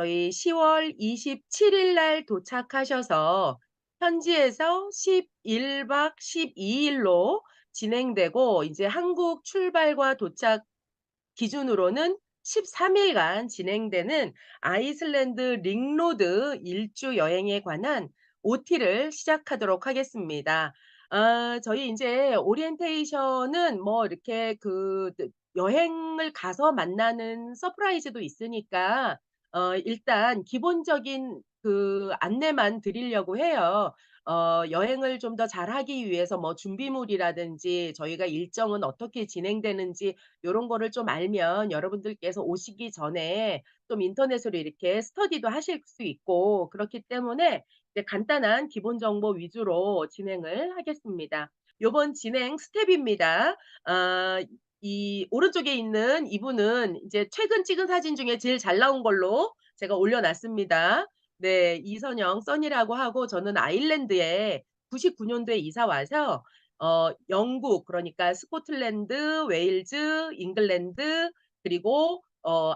저희 10월 27일 날 도착하셔서 현지에서 11박 12 일로 진행되고 이제 한국 출발과 도착 기준으로는 13 일간 진행되는 아이슬란드 링로드 일주 여행에 관한 OT를 시작하도록 하겠습니다. 저희 인제 오리엔테이션은 뭐 이렇게 여행을 가서 만나는 서프라이즈도 있으니까 일단 기본적인 안내만 드리려고 해요. 여행을 좀 더 잘하기 위해서 뭐 준비물이라든지 저희가 일정은 어떻게 진행되는지 요런 거를 좀 알면 여러분들께서 오시기 전에 좀 인터넷으로 이렇게 스터디도 하실 수 있고 그렇기 때문에 이제 간단한 기본 정보 위주로 진행을 하겠습니다. 요번 진행 스텝입니다. 아 이 오른쪽에 있는 이분은 이제 최근 찍은 사진 중에 제일 잘 나온 걸로 제가 올려 놨습니다. 네. 이선영 써니라고 하고 저는 아일랜드에 99 년도에 이사 와서 영국 그러니까 스코틀랜드, 웨일즈, 잉글랜드 그리고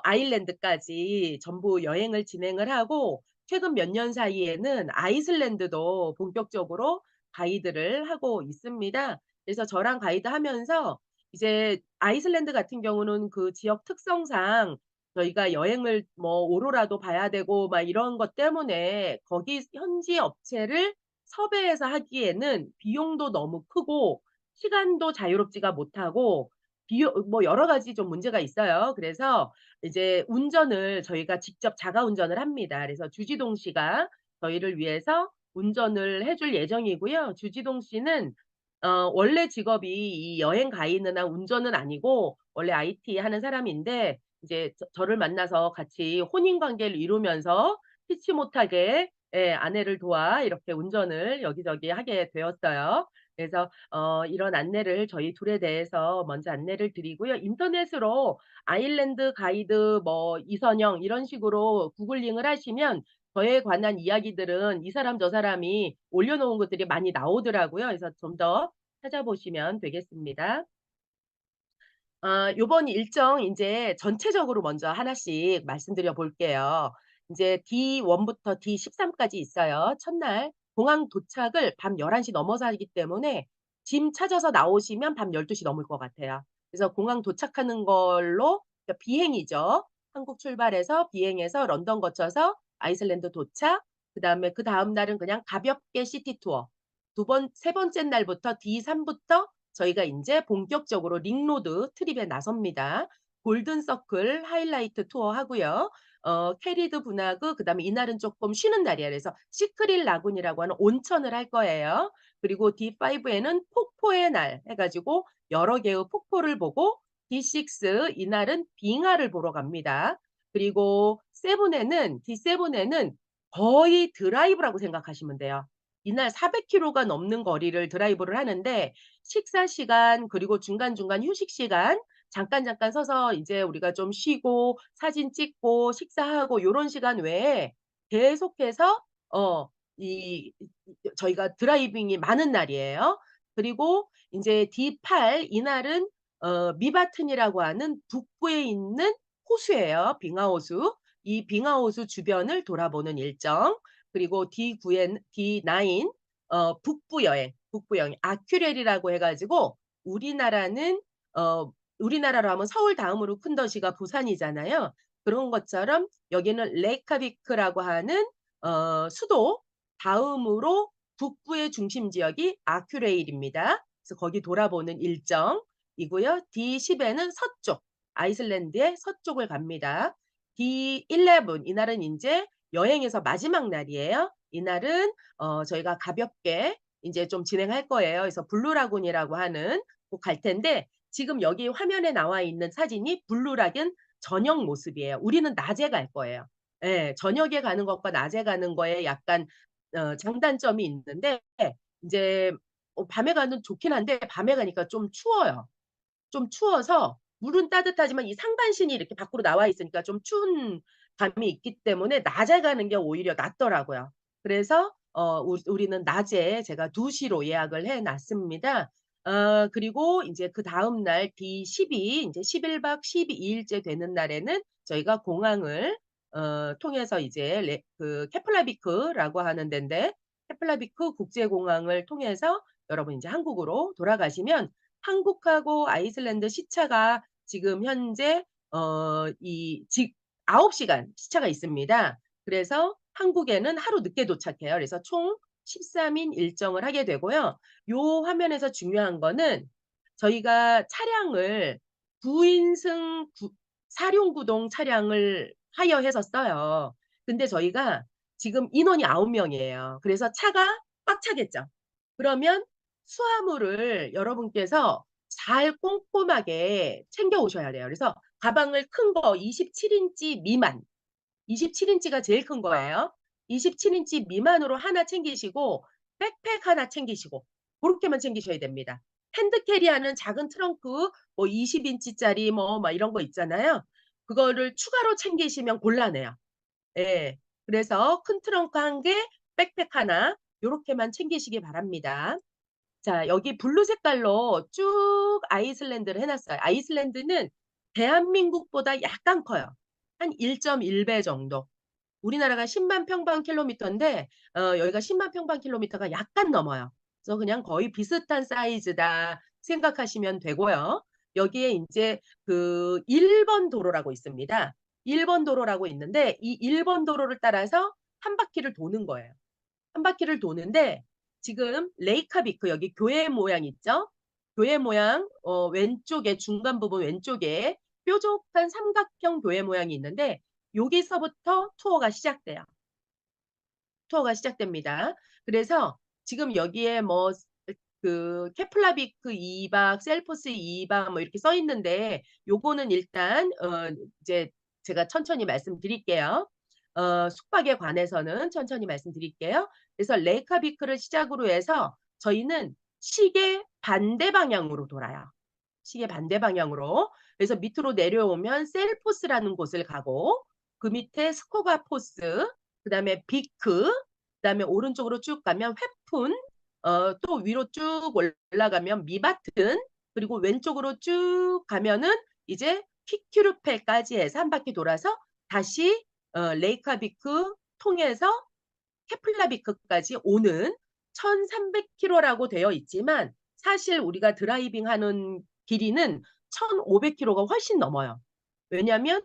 아일랜드까지 전부 여행을 진행을 하고 최근 몇 년 사이에는 아이슬란드도 본격적으로 가이드를 하고 있습니다. 그래서 저랑 가이드하면서 이제 아이슬란드 같은 경우는 그 지역 특성상 저희가 여행을 뭐 오로라도 봐야 되고 막 이런 것 때문에 거기 현지 업체를 섭외해서 하기에는 비용도 너무 크고 시간도 자유롭지가 못하고 비용 뭐 여러 가지 좀 문제가 있어요. 그래서 이제 운전을 저희가 직접 자가 운전을 합니다. 그래서 주지동 씨가 저희를 위해서 운전을 해줄 예정이고요. 주지동 씨는 원래 직업이 이 여행 가이드나 운전은 아니고 원래 IT 하는 사람인데 이제 저를 만나서 같이 혼인 관계를 이루면서 피치 못하게 예 아내를 도와 이렇게 운전을 여기저기 하게 되었어요. 그래서 이런 안내를 저희 둘에 대해서 먼저 안내를 드리고요. 인터넷으로 아일랜드 가이드 뭐 이선영 이런 식으로 구글링을 하시면 저에 관한 이야기들은 이 사람 저 사람이 올려 놓은 것들이 많이 나오더라고요. 그래서 좀 더 찾아보시면 되겠습니다. 요번 일정 인제 전체적으로 먼저 하나씩 말씀드려 볼게요. 인제 D1 부터 D13 까지 있어요. 첫날 공항 도착을 밤 11시 넘어서 하기 때문에 짐 찾아서 나오시면 밤 12시 넘을 것 같아요. 그래서 공항 도착하는 걸로 그러니까 비행이죠. 한국 출발해서 비행해서 런던 거쳐서 아이슬란드 도착 그다음에 그다음 날은 그냥 가볍게 시티 투어 세 번째 날부터 D3 부터 저희가 인제 본격적으로 링로드 트립에 나섭니다. 골든 서클 하이라이트 투어 하고요. 캐리드 분하그 그다음에 이날은 쪼끔 쉬는 날이에요. 그래서 시크릴 라군이라고 하는 온천을 할 거예요. 그리고 D5 에는 폭포의 날 해 가지고 여러 개의 폭포를 보고 D6 이날은 빙하를 보러 갑니다. 그리고 7 에는 D7 에는 거의 드라이브라고 생각하시면 돼요. 이날 400 킬로가 넘는 거리를 드라이브를 하는데 식사 시간 그리고 중간중간 휴식 시간 잠깐 서서 이제 우리가 좀 쉬고 사진 찍고 식사하고 요런 시간 외에 계속해서 어 이 저희가 드라이빙이 많은 날이에요. 그리고 인제 D8 이날은 미바튼이라고 하는 북부에 있는 호수예요, 빙하호수. 이 빙하호수 주변을 돌아보는 일정. 그리고 D9 북부 여행 아큐렐이라고 해 가지고 우리나라는 어 우리나라로 하면 서울 다음으로 큰 도시가 부산이잖아요. 그런 것처럼 여기는 레이카비크라고 하는 수도 다음으로 북부의 중심 지역이 아큐레일입니다. 그래서 거기 돌아보는 일정이고요. D10 에는 서쪽, 아이슬란드의 서쪽을 갑니다. D11 이날은 인제 여행에서 마지막 날이에요. 이날은 저희가 가볍게 인제 좀 진행할 거예요. 그래서 블루 라군이라고 하는 곳 갈 텐데 지금 여기 화면에 나와 있는 사진이 블루 라군 저녁 모습이에요. 우리는 낮에 갈 거예요. 예. 저녁에 가는 것과 낮에 가는 거에 약간 장단점이 있는데 인제 밤에 가면 좋긴 한데 밤에 가니까 좀 추워요. 좀 추워서 물은 따뜻하지만 이 상반신이 이렇게 밖으로 나와 있으니까 좀 추운 감이 있기 때문에 낮에 가는 게 오히려 낫더라고요. 그래서 우리는 낮에 제가 2 시로 예약을 해 놨습니다. 그리고 인제 그다음 날 D12 인제 11박 12 일째 되는 날에는 저희가 공항을 통해서 이제 케플라비크라고 하는 데인데 케플라비크 국제공항을 통해서 여러분 인제 한국으로 돌아가시면 한국하고 아이슬란드 시차가 지금 현재 이 직 9 시간 시차가 있습니다. 그래서 한국에는 하루 늦게 도착해요. 그래서 총 13인 일정을 하게 되고요. 요 화면에서 중요한 거는 저희가 차량을 9 인승 4륜 구동 차량을 하이어해서 써요. 근데 저희가 지금 인원이 9 명이에요. 그래서 차가 꽉 차겠죠. 그러면 수화물을 여러분께서 잘 꼼꼼하게 챙겨 오셔야 돼요. 그래서 가방을 큰 거 27 인치 미만, 27 인치가 제일 큰 거예요. 27 인치 미만으로 하나 챙기시고 백팩 하나 챙기시고 고렇게만 챙기셔야 됩니다. 핸드 캐리하는 작은 트렁크 뭐 20 인치짜리 뭐 막 이런 거 있잖아요. 그거를 추가로 챙기시면 곤란해요. 예. 그래서 큰 트렁크 1 개, 백팩 하나 요렇게만 챙기시기 바랍니다. 자 여기 블루 색깔로 쭉 아이슬란드를 해 놨어요. 아이슬란드는 대한민국보다 약간 커요. 한 1.1배 정도. 우리나라가 10만 평방킬로미터인데 여기가 10만 평방킬로미터가 약간 넘어요. 그래서 그냥 거의 비슷한 사이즈다 생각하시면 되고요. 여기에 인제 그 1번 도로라고 있습니다. 1번 도로라고 있는데 이 1번 도로를 따라서 한 바퀴를 도는 거예요. 한 바퀴를 도는데 지금 레이카비크 여기 교회 모양 있죠? 교회 모양 왼쪽에 중간 부분 왼쪽에 뾰족한 삼각형 교회 모양이 있는데 여기서부터 투어가 시작돼요. 투어가 시작됩니다. 그래서 지금 여기에 뭐 케플라비크 2 박, 셀포스 2박 뭐 이렇게 써 있는데 요거는 일단 이제 제가 천천히 말씀드릴게요. 숙박에 관해서는 천천히 말씀드릴게요. 그래서 레이카비크를 시작으로 해서 저희는 시계 반대 방향으로 돌아요. 시계 반대 방향으로. 그래서 밑으로 내려오면 셀포스라는 곳을 가고 그 밑에 스코가포스 그다음에 비크 그다음에 오른쪽으로 쭉 가면 훼푼 또 위로 쭉 올라가면 미바튼 그리고 왼쪽으로 쭉 가면은 이제 키큐르페까지 해서 한 바퀴 돌아서 다시 레이카비크 통해서 케플라비크까지 오는 1,300 킬로라고 되어 있지만 사실 우리가 드라이빙하는 길이는 1,500 킬로가 훨씬 넘어요. 왜냐하면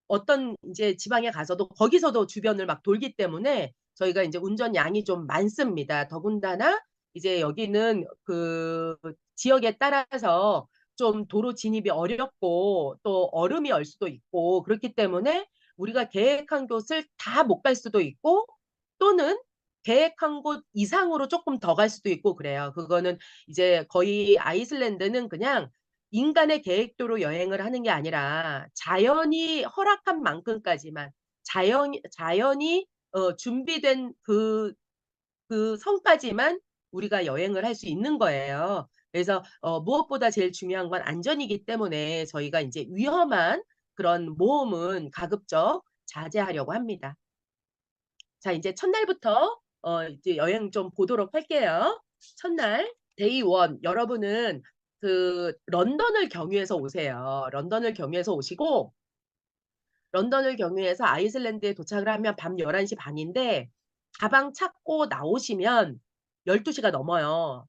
어떤 인제 지방에 가서도 거기서도 주변을 막 돌기 때문에 저희가 인제 운전 양이 좀 많습니다. 더군다나 이제 여기는 그 지역에 따라서 좀 도로 진입이 어렵고 또 얼음이 얼 수도 있고 그렇기 때문에 우리가 계획한 곳을 다 못 갈 수도 있고 또는 계획한 곳 이상으로 쪼끔 더 갈 수도 있고 그래요. 그거는 이제 거의 아이슬란드는 그냥 인간의 계획대로 여행을 하는 게 아니라 자연이 허락한 만큼까지만 자연이 준비된 그 선까지만 우리가 여행을 할 수 있는 거예요. 그래서 무엇보다 제일 중요한 건 안전이기 때문에 저희가 인제 위험한 그런 모험은 가급적 자제하려고 합니다. 자 인제 첫날부터 이제 여행 좀 보도록 할게요. 첫날 데이 1 여러분은 런던을 경유해서 오세요. 런던을 경유해서 오시고 런던을 경유해서 아이슬란드에 도착을 하면 밤 11시 반인데 가방 찾고 나오시면 12 시가 넘어요.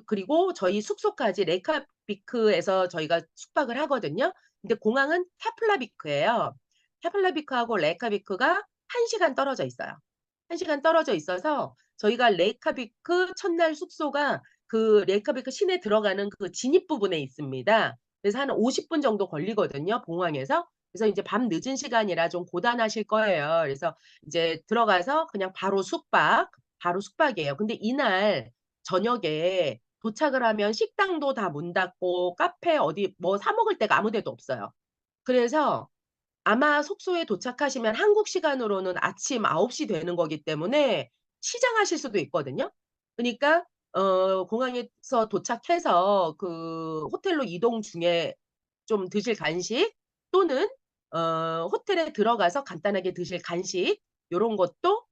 그리고 저희 숙소까지 레이카비크에서 저희가 숙박을 하거든요. 근데 공항은 케플라비크예요. 케플라비크하고 레이카비크가 1 시간 떨어져 있어요. 1 시간 떨어져 있어서 저희가 레이카비크 첫날 숙소가 그 레이카비크 시내 들어가는 그 진입 부분에 있습니다. 그래서 한 50분 정도 걸리거든요, 공항에서. 그래서 인제 밤늦은 시간이라 좀 고단하실 거예요. 그래서 이제 들어가서 그냥 바로 숙박이에요. 근데 이날 저녁에 도착을 하면 식당도 다 문 닫고 카페 어디 뭐 사 먹을 데가 아무 데도 없어요. 그래서 아마 숙소에 도착하시면 한국 시간으로는 아침 9시 되는 거기 때문에 시장하실 수도 있거든요. 그니까 공항에서 도착해서 그 호텔로 이동 중에 좀 드실 간식 또는 호텔에 들어가서 간단하게 드실 간식 요런 것도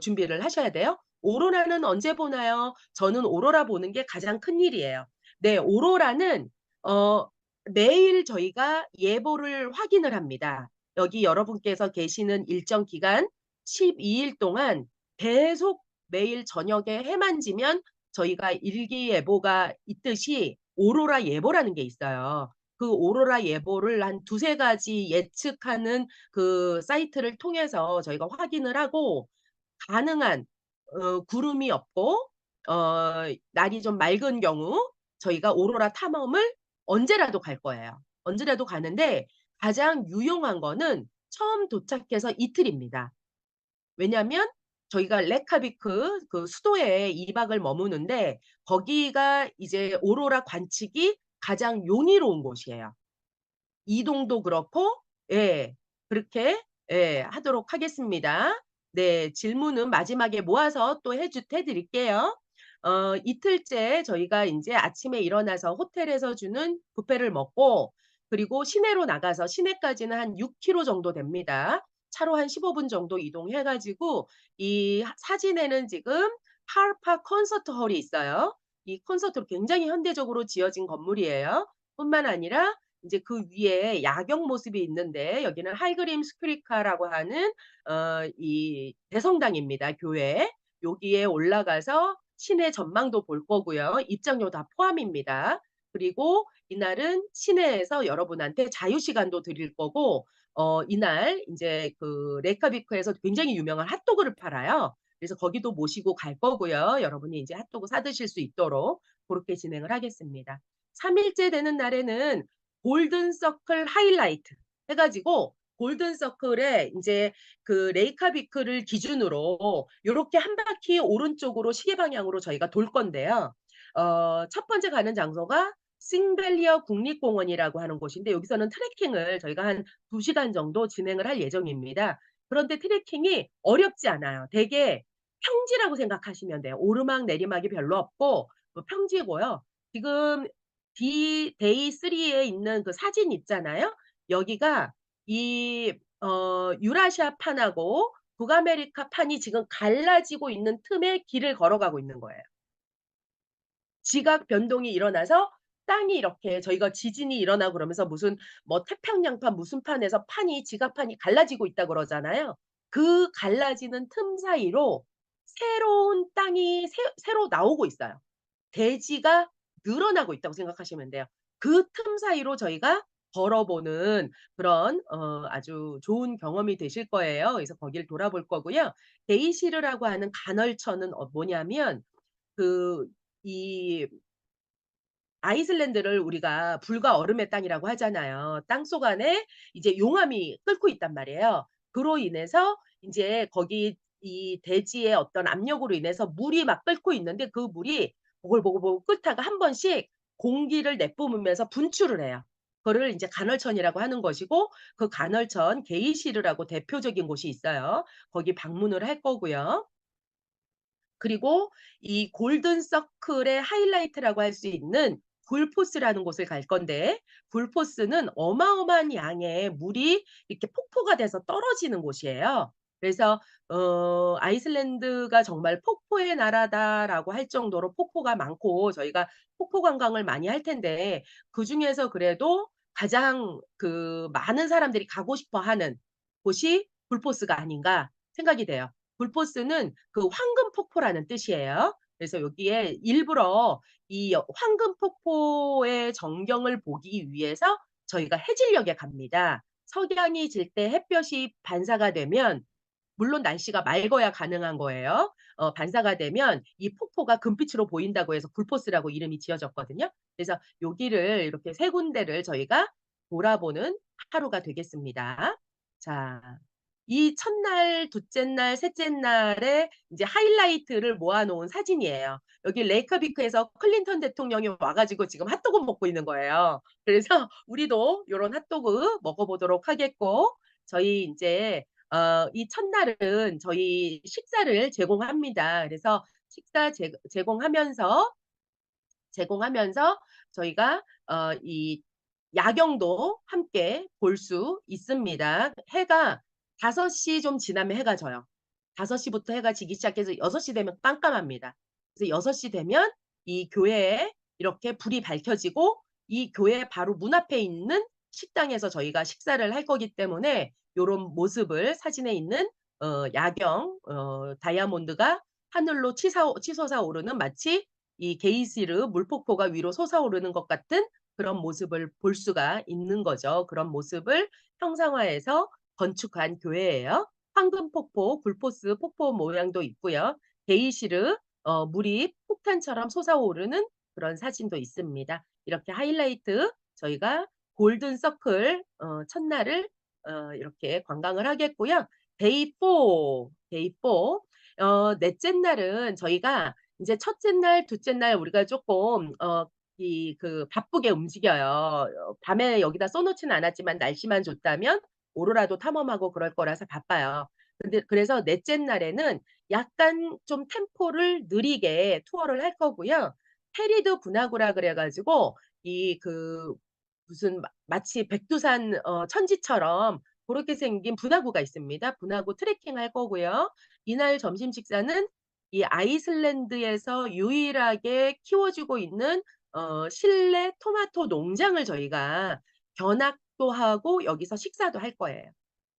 준비를 하셔야 돼요. 오로라는 언제 보나요? 저는 오로라 보는 게 가장 큰일이에요. 네. 오로라는 어 매일 저희가 예보를 확인을 합니다. 여기 여러분께서 계시는 일정 기간 12일 동안 계속 매일 저녁에 해만 지면 저희가 일기예보가 있듯이 오로라 예보라는 게 있어요. 그 오로라 예보를 한 두세 가지 예측하는 그 사이트를 통해서 저희가 확인을 하고 가능한 구름이 없고 날이 좀 맑은 경우 저희가 오로라 탐험을 언제라도 갈 거예요. 언제라도 가는데 가장 유용한 거는 처음 도착해서 이틀입니다. 왜냐면 저희가 레카비크 그 수도에 2 박을 머무는데 거기가 이제 오로라 관측이 가장 용이로운 곳이에요. 이동도 그렇고 예. 그렇게 예 하도록 하겠습니다. 네. 질문은 마지막에 모아서 또 해 드릴게요. 이틀째 저희가 인제 아침에 일어나서 호텔에서 주는 뷔페를 먹고 그리고 시내로 나가서 시내까지는 한 6 킬로 정도 됩니다. 차로 한 15분 정도 이동해 가지고 이 사진에는 지금 하얼파 콘서트 홀이 있어요. 이 콘서트홀 굉장히 현대적으로 지어진 건물이에요. 뿐만 아니라 인제 그 위에 야경 모습이 있는데 여기는 할그림 스크리카라고 하는 이 대성당입니다, 교회. 여기에 올라가서 시내 전망도 볼 거고요. 입장료 다 포함입니다. 그리고 이날은 시내에서 여러분한테 자유 시간도 드릴 거고 이날 인제 그 레이카비크에서 굉장히 유명한 핫도그를 팔아요. 그래서 거기도 모시고 갈 거고요. 여러분이 인제 핫도그 사 드실 수 있도록 고렇게 진행을 하겠습니다. 3 일째 되는 날에는 골든 서클 하이라이트 해 가지고 골든 서클에 인제 그 레이카비크를 기준으로 요렇게 한 바퀴 오른쪽으로 시계 방향으로 저희가 돌 건데요. 첫 번째 가는 장소가 싱벨리어 국립공원이라고 하는 곳인데 여기서는 트레킹을 저희가 한 2 시간 정도 진행을 할 예정입니다. 그런데 트레킹이 어렵지 않아요. 되게 평지라고 생각하시면 돼요. 오르막 내리막이 별로 없고 평지고요. 지금 데이 3에 있는 그 사진 있잖아요. 여기가 이 유라시아 판하고 북아메리카 판이 지금 갈라지고 있는 틈에 길을 걸어가고 있는 거예요. 지각 변동이 일어나서 땅이 이렇게 저희가 지진이 일어나고 그러면서 무슨 뭐 태평양판 무슨 판에서 판이 지각판이 갈라지고 있다 그러잖아요. 그 갈라지는 틈 사이로 새로운 땅이 새로 나오고 있어요. 대지가 늘어나고 있다고 생각하시면 돼요. 그 틈 사이로 저희가 걸어보는 그런 아주 좋은 경험이 되실 거예요. 그래서 거기를 돌아볼 거고요. 게이시르라고 하는 간헐천은 뭐냐면 그 이 아이슬란드를 우리가 불과 얼음의 땅이라고 하잖아요. 땅속 안에 이제 용암이 끓고 있단 말이에요. 그로 인해서 인제 거기 이 대지의 어떤 압력으로 인해서 물이 막 끓고 있는데 그 물이 보글보글보글 끓다가 한 번씩 공기를 내뿜으면서 분출을 해요. 그거를 인제 간헐천이라고 하는 것이고 그 간헐천 게이시르라고 대표적인 곳이 있어요. 거기 방문을 할 거고요. 그리고 이 골든 서클의 하이라이트라고 할 수 있는 굴포스라는 곳을 갈 건데 굴포스는 어마어마한 양의 물이 이렇게 폭포가 돼서 떨어지는 곳이에요. 그래서 "아이슬란드가 정말 폭포의 나라다."라고 할 정도로 폭포가 많고 저희가 폭포 관광을 많이 할 텐데 그중에서 그래도 가장 그 많은 사람들이 가고 싶어 하는 곳이 굴포스가 아닌가 생각이 돼요. 불포스는 그 황금 폭포라는 뜻이에요. 그래서 여기에 일부러 이 황금 폭포의 전경을 보기 위해서 저희가 해질녘에 갑니다. 석양이 질 때 햇볕이 반사가 되면 물론 날씨가 맑아야 가능한 거예요. 반사가 되면 이 폭포가 금빛으로 보인다고 해서 불포스라고 이름이 지어졌거든요. 그래서 여기를 이렇게 세 군데를 저희가 돌아보는 하루가 되겠습니다. 자. 이 첫날, 둘째 날, 셋째 날에 이제 하이라이트를 모아 놓은 사진이에요. 여기 레이커비크에서 클린턴 대통령이 와 가지고 지금 핫도그 먹고 있는 거예요. 그래서 우리도 요런 핫도그 먹어 보도록 하겠고 저희 인제 이 첫날은 저희 식사를 제공합니다. 그래서 식사 제공하면서 저희가 이 야경도 함께 볼 수 있습니다. 해가 5시 좀 지나면 해가 져요. 5 시부터 해가 지기 시작해서 6시 되면 깜깜합니다. 그래서 6시 되면 이 교회에 이렇게 불이 밝혀지고 이 교회 바로 문 앞에 있는 식당에서 저희가 식사를 할 거기 때문에 요런 모습을 사진에 있는 야경 다이아몬드가 하늘로 치솟아 오르는 마치 이 게이시르 물폭포가 위로 솟아오르는 것 같은 그런 모습을 볼 수가 있는 거죠. 그런 모습을 형상화해서 건축한 교회예요. 황금폭포, 굴포스 폭포 모양도 있고요. 게이시르 물이 폭탄처럼 솟아오르는 그런 사진도 있습니다. 이렇게 하이라이트 저희가 골든 서클 첫날을 이렇게 관광을 하겠고요. 데이 4, 데이 4 넷째 날은 저희가 인제 첫째 날, 둘째 날 우리가 쪼끔 바쁘게 움직여요. 밤에 여기다 써 놓지는 않았지만 날씨만 좋다면 오로라도 탐험하고 그럴 거라서 바빠요. 근데 그래서 넷째 날에는 약간 좀 템포를 느리게 투어를 할 거고요. 페리드 분화구라 그래 가지고 무슨 마치 백두산 천지처럼 고렇게 생긴 분화구가 있습니다. 분화구 트레킹할 거고요. 이날 점심 식사는 이 아이슬란드에서 유일하게 키워주고 있는 실내 토마토 농장을 저희가 견학도 하고 여기서 식사도 할 거예요.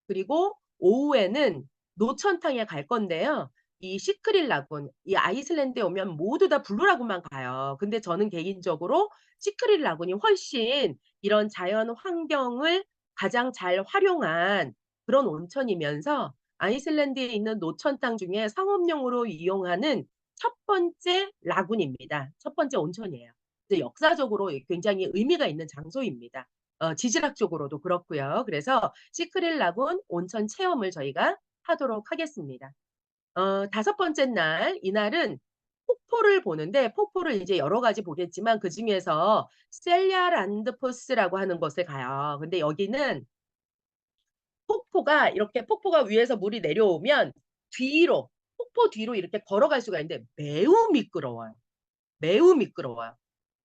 그리고 오후에는 노천탕에 갈 건데요. 이 시크릴 라군 이 아이슬란드에 오면 모두 다 블루 라군만 가요. 근데 저는 개인적으로 시크릴 라군이 훨씬 이런 자연 환경을 가장 잘 활용한 그런 온천이면서 아이슬란드에 있는 노천탕 중에 상업용으로 이용하는 첫 번째 라군입니다. 첫 번째 온천이에요. 이제 역사적으로 굉장히 의미가 있는 장소입니다. 지질학적으로도 그렇고요. 그래서 시크릴 라군 온천 체험을 저희가 하도록 하겠습니다. 다섯 번째 날 이날은 폭포를 보는데 폭포를 이제 여러 가지 보겠지만 그중에서 셀야란드포스라고 하는 곳에 가요. 근데 여기는 폭포가 위에서 물이 내려오면 뒤로 폭포 뒤로 이렇게 걸어갈 수가 있는데 매우 미끄러워요. 매우 미끄러워요.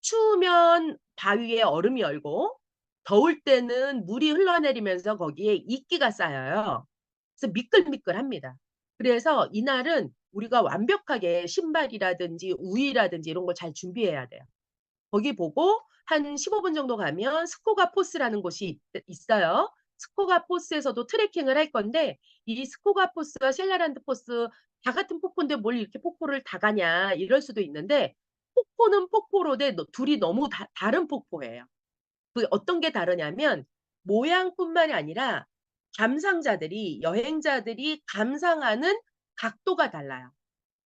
추우면 바위에 얼음이 얼고 더울 때는 물이 흘러내리면서 거기에 이끼가 쌓여요. 그래서 미끌미끌합니다. 그래서 이날은 우리가 완벽하게 신발이라든지 우의라든지 이런 걸 잘 준비해야 돼요. 거기 보고 한 15분 정도 가면 스코가 포스라는 곳이 있어요. 스코가 포스에서도 트레킹을 할 건데 이 스코가 포스와 셀라란드 포스 다 같은 폭포인데 뭘 이렇게 폭포를 다 가냐 이럴 수도 있는데 폭포는 폭포로되 둘이 너무 다른 폭포예요. 그 어떤 게 다르냐면 모양뿐만이 아니라 여행자들이 감상하는 각도가 달라요.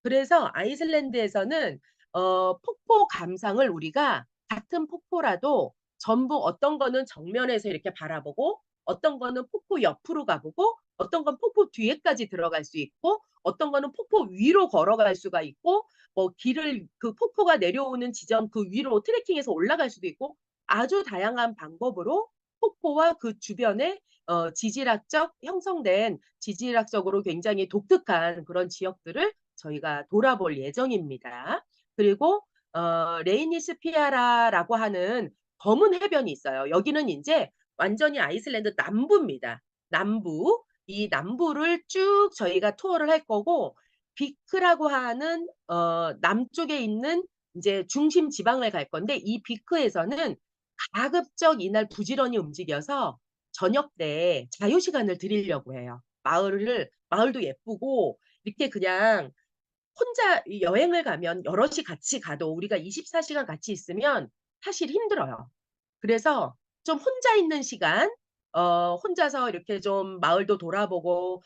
그래서 아이슬란드에서는 폭포 감상을 우리가 같은 폭포라도 전부 어떤 거는 정면에서 이렇게 바라보고 어떤 거는 폭포 옆으로 가 보고 어떤 건 폭포 뒤에까지 들어갈 수 있고 어떤 거는 폭포 위로 걸어갈 수가 있고 뭐 길을 그 폭포가 내려오는 지점 그 위로 트레킹해서 올라갈 수도 있고 아주 다양한 방법으로 폭포와 그 주변에 지질학적으로 굉장히 독특한 그런 지역들을 저희가 돌아볼 예정입니다. 그리고 레이니스피아라라고 하는 검은 해변이 있어요. 여기는 인제 완전히 아이슬란드 남부입니다. 남부. 이 남부를 쭉 저희가 투어를 할 거고 비크라고 하는 남쪽에 있는 인제 중심 지방을 갈 건데 이 비크에서는 가급적 이날 부지런히 움직여서 저녁 때 자유 시간을 드리려고 해요. 마을도 예쁘고 이렇게 그냥 혼자 이 여행을 가면 여럿이 같이 가도 우리가 24 시간 같이 있으면 사실 힘들어요. 그래서 좀 혼자 있는 시간 혼자서 이렇게 좀 마을도 돌아보고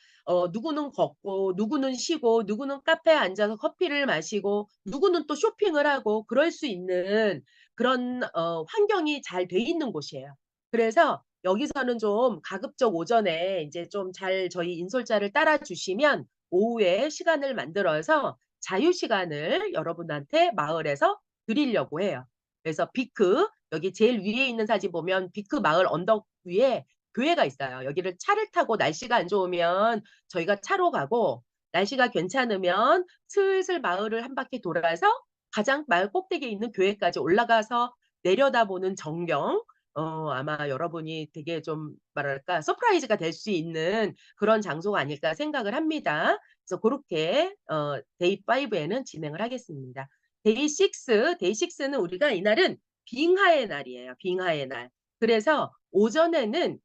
누구는 걷고 누구는 쉬고 누구는 카페에 앉아서 커피를 마시고 누구는 또 쇼핑을 하고 그럴 수 있는 그런 환경이 잘 돼 있는 곳이에요. 그래서 여기서는 좀 가급적 오전에 인제 좀 잘 저희 인솔자를 따라 주시면 오후에 시간을 만들어서 자유 시간을 여러분한테 마을에서 드리려고 해요. 그래서 비크 여기 제일 위에 있는 사진 보면 비크 마을 언덕 위에 교회가 있어요. 여기를 차를 타고 날씨가 안 좋으면 저희가 차로 가고 날씨가 괜찮으면 슬슬 마을을 한 바퀴 돌아서 가장 마을 꼭대기에 있는 교회까지 올라가서 내려다보는 전경 아마 여러분이 되게 좀 뭐랄까 서프라이즈가 될 수 있는 그런 장소가 아닐까 생각을 합니다. 그래서 고렇게 데이 5 에는 진행을 하겠습니다. 데이 6 는 우리가 이날은 빙하의 날이에요, 빙하의 날. 그래서 오전에는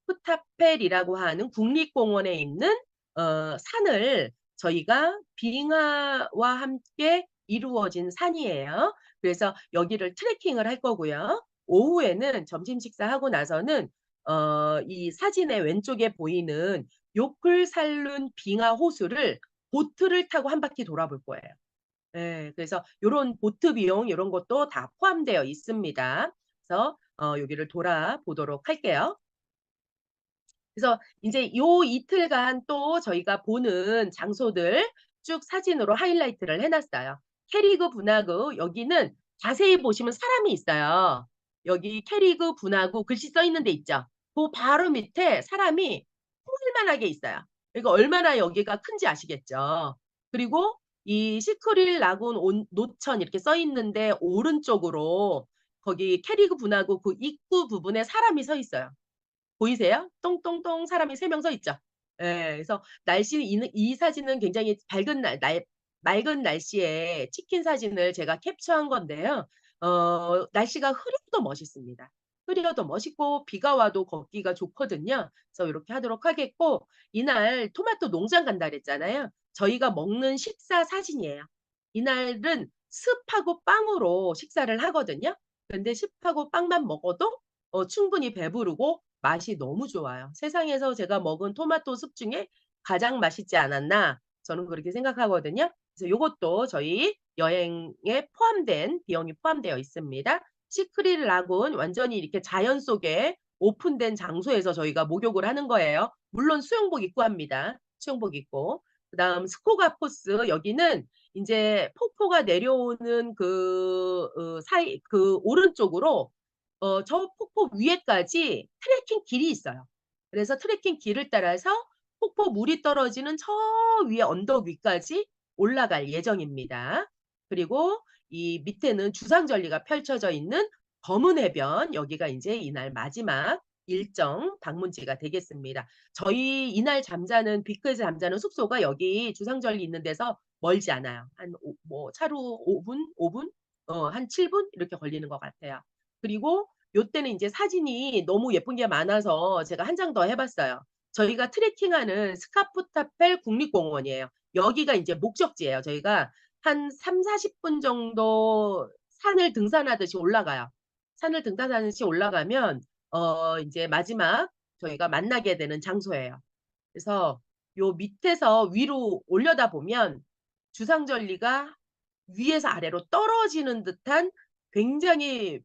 스카프타펠이라고 하는 국립공원에 있는 산을 저희가 빙하와 함께 이루어진 산이에요. 그래서 여기를 트레킹을 할 거고요. 오후에는 점심 식사하고 나서는 이 사진의 왼쪽에 보이는 요클살룬 빙하 호수를 보트를 타고 한 바퀴 돌아볼 거예요. 예. 그래서 요런 보트 비용 요런 것도 다 포함되어 있습니다. 그래서 여기를 돌아보도록 할게요. 그래서 인제 요 이틀간 또 저희가 보는 장소들 쭉 사진으로 하이라이트를 해 놨어요. 캐리그 분화구 여기는 자세히 보시면 사람이 있어요. 여기 캐리그 분화구 글씨 써 있는 데 있죠. 그 바로 밑에 사람이 포글만하게 있어요. 그러니까 얼마나 여기가 큰지 아시겠죠. 그리고 이 시크릴 라군 온 노천 이렇게 써 있는데 오른쪽으로 거기 캐리그 분화구 그 입구 부분에 사람이 서 있어요. 보이세요? 똥똥똥 사람이 3명 서 있죠. 예. 그래서 날씨 이 사진은 굉장히 밝은 맑은 날씨에 찍힌 사진을 제가 캡처한 건데요. 날씨가 흐려도 멋있습니다. 흐려도 멋있고 비가 와도 걷기가 좋거든요. 그래서 요렇게 하도록 하겠고 이날 토마토 농장 간다 그랬잖아요. 저희가 먹는 식사 사진이에요. 이날은 습하고 빵으로 식사를 하거든요. 근데 습하고 빵만 먹어도 충분히 배부르고 맛이 너무 좋아요. 세상에서 제가 먹은 토마토 숲 중에 가장 맛있지 않았나 저는 그렇게 생각하거든요. 그래서 요것도 저희 여행에 포함된 비용이 포함되어 있습니다. 시크릿 라군 완전히 이렇게 자연 속에 오픈된 장소에서 저희가 목욕을 하는 거예요. 물론 수영복 입고 합니다. 수영복 입고. 그다음 스코가 포스 여기는 인제 폭포가 내려오는 사이 그 오른쪽으로 저 폭포 위에까지 트레킹 길이 있어요. 그래서 트레킹 길을 따라서 폭포 물이 떨어지는 저 위에 언덕 위까지 올라갈 예정입니다. 그리고 이 밑에는 주상절리가 펼쳐져 있는 검은 해변 여기가 인제 이날 마지막 일정 방문지가 되겠습니다. 저희 이날 잠자는 빅크에서 잠자는 숙소가 여기 주상절리 있는 데서 멀지 않아요. 한 차로 5 분? 한 7분 이렇게 걸리는 것 같아요. 그리고 요때는 인제 사진이 너무 예쁜 게 많아서 제가 한 장 더 해 봤어요. 저희가 트레킹하는 스카프타펠 국립공원이에요. 여기가 인제 목적지예요. 저희가 한 30-40분 정도 산을 등산하듯이 올라가요. 산을 등산하듯이 올라가면 인제 마지막 저희가 만나게 되는 장소예요. 그래서 요 밑에서 위로 올려다 보면 주상절리가 위에서 아래로 떨어지는 듯한 굉장히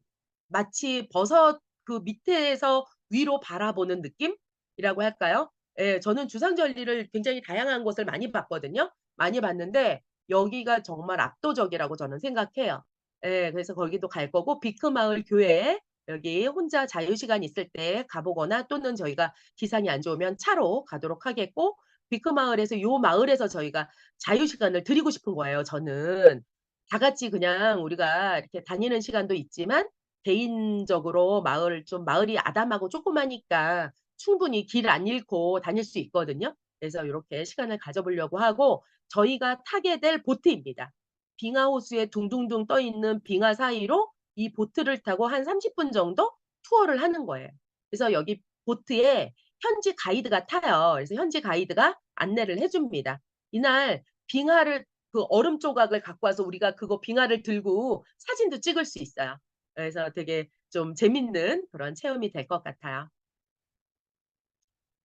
마치 버섯 그 밑에서 위로 바라보는 느낌이라고 할까요? 예. 저는 주상절리를 굉장히 다양한 곳을 많이 봤거든요. 많이 봤는데 여기가 정말 압도적이라고 저는 생각해요. 예. 그래서 거기도 갈 거고 비크마을 교회에 여기 혼자 자유시간 있을 때 가 보거나 또는 저희가 기상이 안 좋으면 차로 가도록 하겠고 비크마을에서 요 마을에서 저희가 자유시간을 드리고 싶은 거예요 저는. 다 같이 그냥 우리가 이렇게 다니는 시간도 있지만 개인적으로 마을이 아담하고 조그마니까 충분히 길 안 잃고 다닐 수 있거든요. 그래서 요렇게 시간을 가져 보려고 하고 저희가 타게 될 보트입니다. 빙하 호수에 둥둥둥 떠 있는 빙하 사이로 이 보트를 타고 한 30분 정도 투어를 하는 거예요. 그래서 여기 보트에 현지 가이드가 타요. 그래서 현지 가이드가 안내를 해 줍니다. 이날 빙하를 그 얼음 조각을 갖고 와서 우리가 그거 빙하를 들고 사진도 찍을 수 있어요. 그래서 되게 좀 재밌는 그런 체험이 될 것 같아요.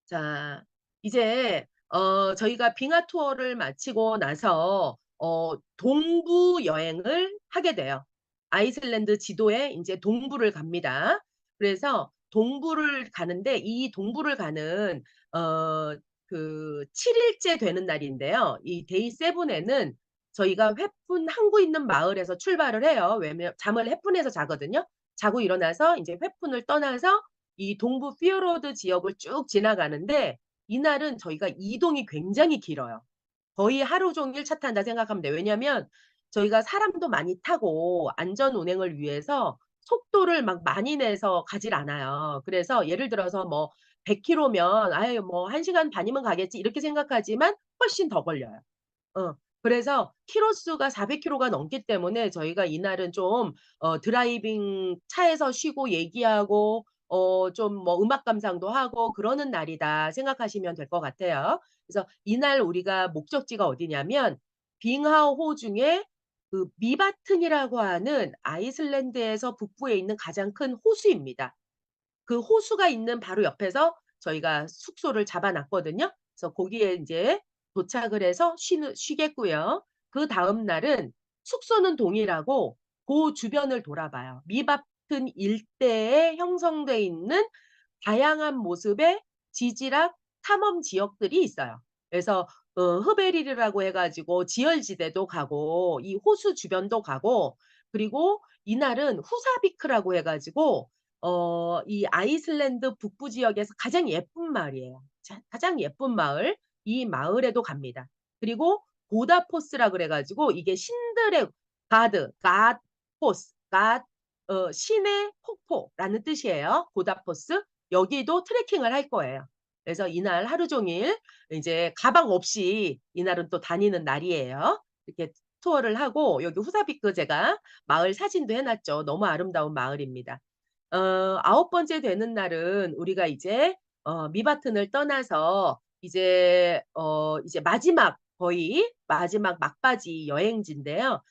자 이제 저희가 빙하 투어를 마치고 나서 동부 여행을 하게 돼요. 아이슬란드 지도에 인제 동부를 갑니다. 그래서 동부를 가는데 이 동부를 가는 어 7 일째 되는 날인데요. 이 데이 7 에는 저희가 횃푼 항구 있는 마을에서 출발을 해요. 왜냐면 잠을 횃푼에서 자거든요. 자고 일어나서 인제 횃푼을 떠나서 이 동부 피어로드 지역을 쭉 지나가는데 이날은 저희가 이동이 굉장히 길어요. 거의 하루 종일 차 탄다 생각하면 돼요. 왜냐하면 저희가 사람도 많이 타고 안전 운행을 위해서 속도를 막 많이 내서 가질 않아요. 그래서 예를 들어서 뭐 100 킬로면 '아유 뭐 1 시간 반이면 가겠지.' 이렇게 생각하지만 훨씬 더 걸려요. 어. 그래서 키로수가 400 킬로가 넘기 때문에 저희가 이날은 좀 드라이빙 차에서 쉬고 얘기하고 좀 뭐 음악 감상도 하고 그러는 날이다 생각하시면 될 것 같아요. 그래서 이날 우리가 목적지가 어디냐면 빙하호 중에 그 미바튼이라고 하는 아이슬란드에서 북부에 있는 가장 큰 호수입니다. 그 호수가 있는 바로 옆에서 저희가 숙소를 잡아 놨거든요. 그래서 거기에 인제 도착을 해서 쉬겠고요. 그다음 날은 숙소는 동일하고 고 주변을 돌아봐요. 미바튼 일대에 형성돼 있는 다양한 모습의 지질학 탐험 지역들이 있어요. 그래서 흐베리르라고 해 가지고 지열지대도 가고 이 호수 주변도 가고 그리고 이날은 후사비크라고 해 가지고 이 아이슬란드 북부 지역에서 가장 예쁜 마을이에요. 가장 예쁜 마을, 이 마을에도 갑니다. 그리고 고다포스라 그래 가지고 이게 신들의 갓 포스, 신의 폭포라는 뜻이에요, 고다포스. 여기도 트레킹을 할 거예요. 그래서 이날 하루 종일 이제 가방 없이 이날은 또 다니는 날이에요. 이렇게 투어를 하고 여기 후사비크 제가 마을 사진도 해 놨죠. 너무 아름다운 마을입니다. 아홉 번째 되는 날은 우리가 이제 미바튼을 떠나서 이제 마지막 거의 마지막 막바지 여행지인데요.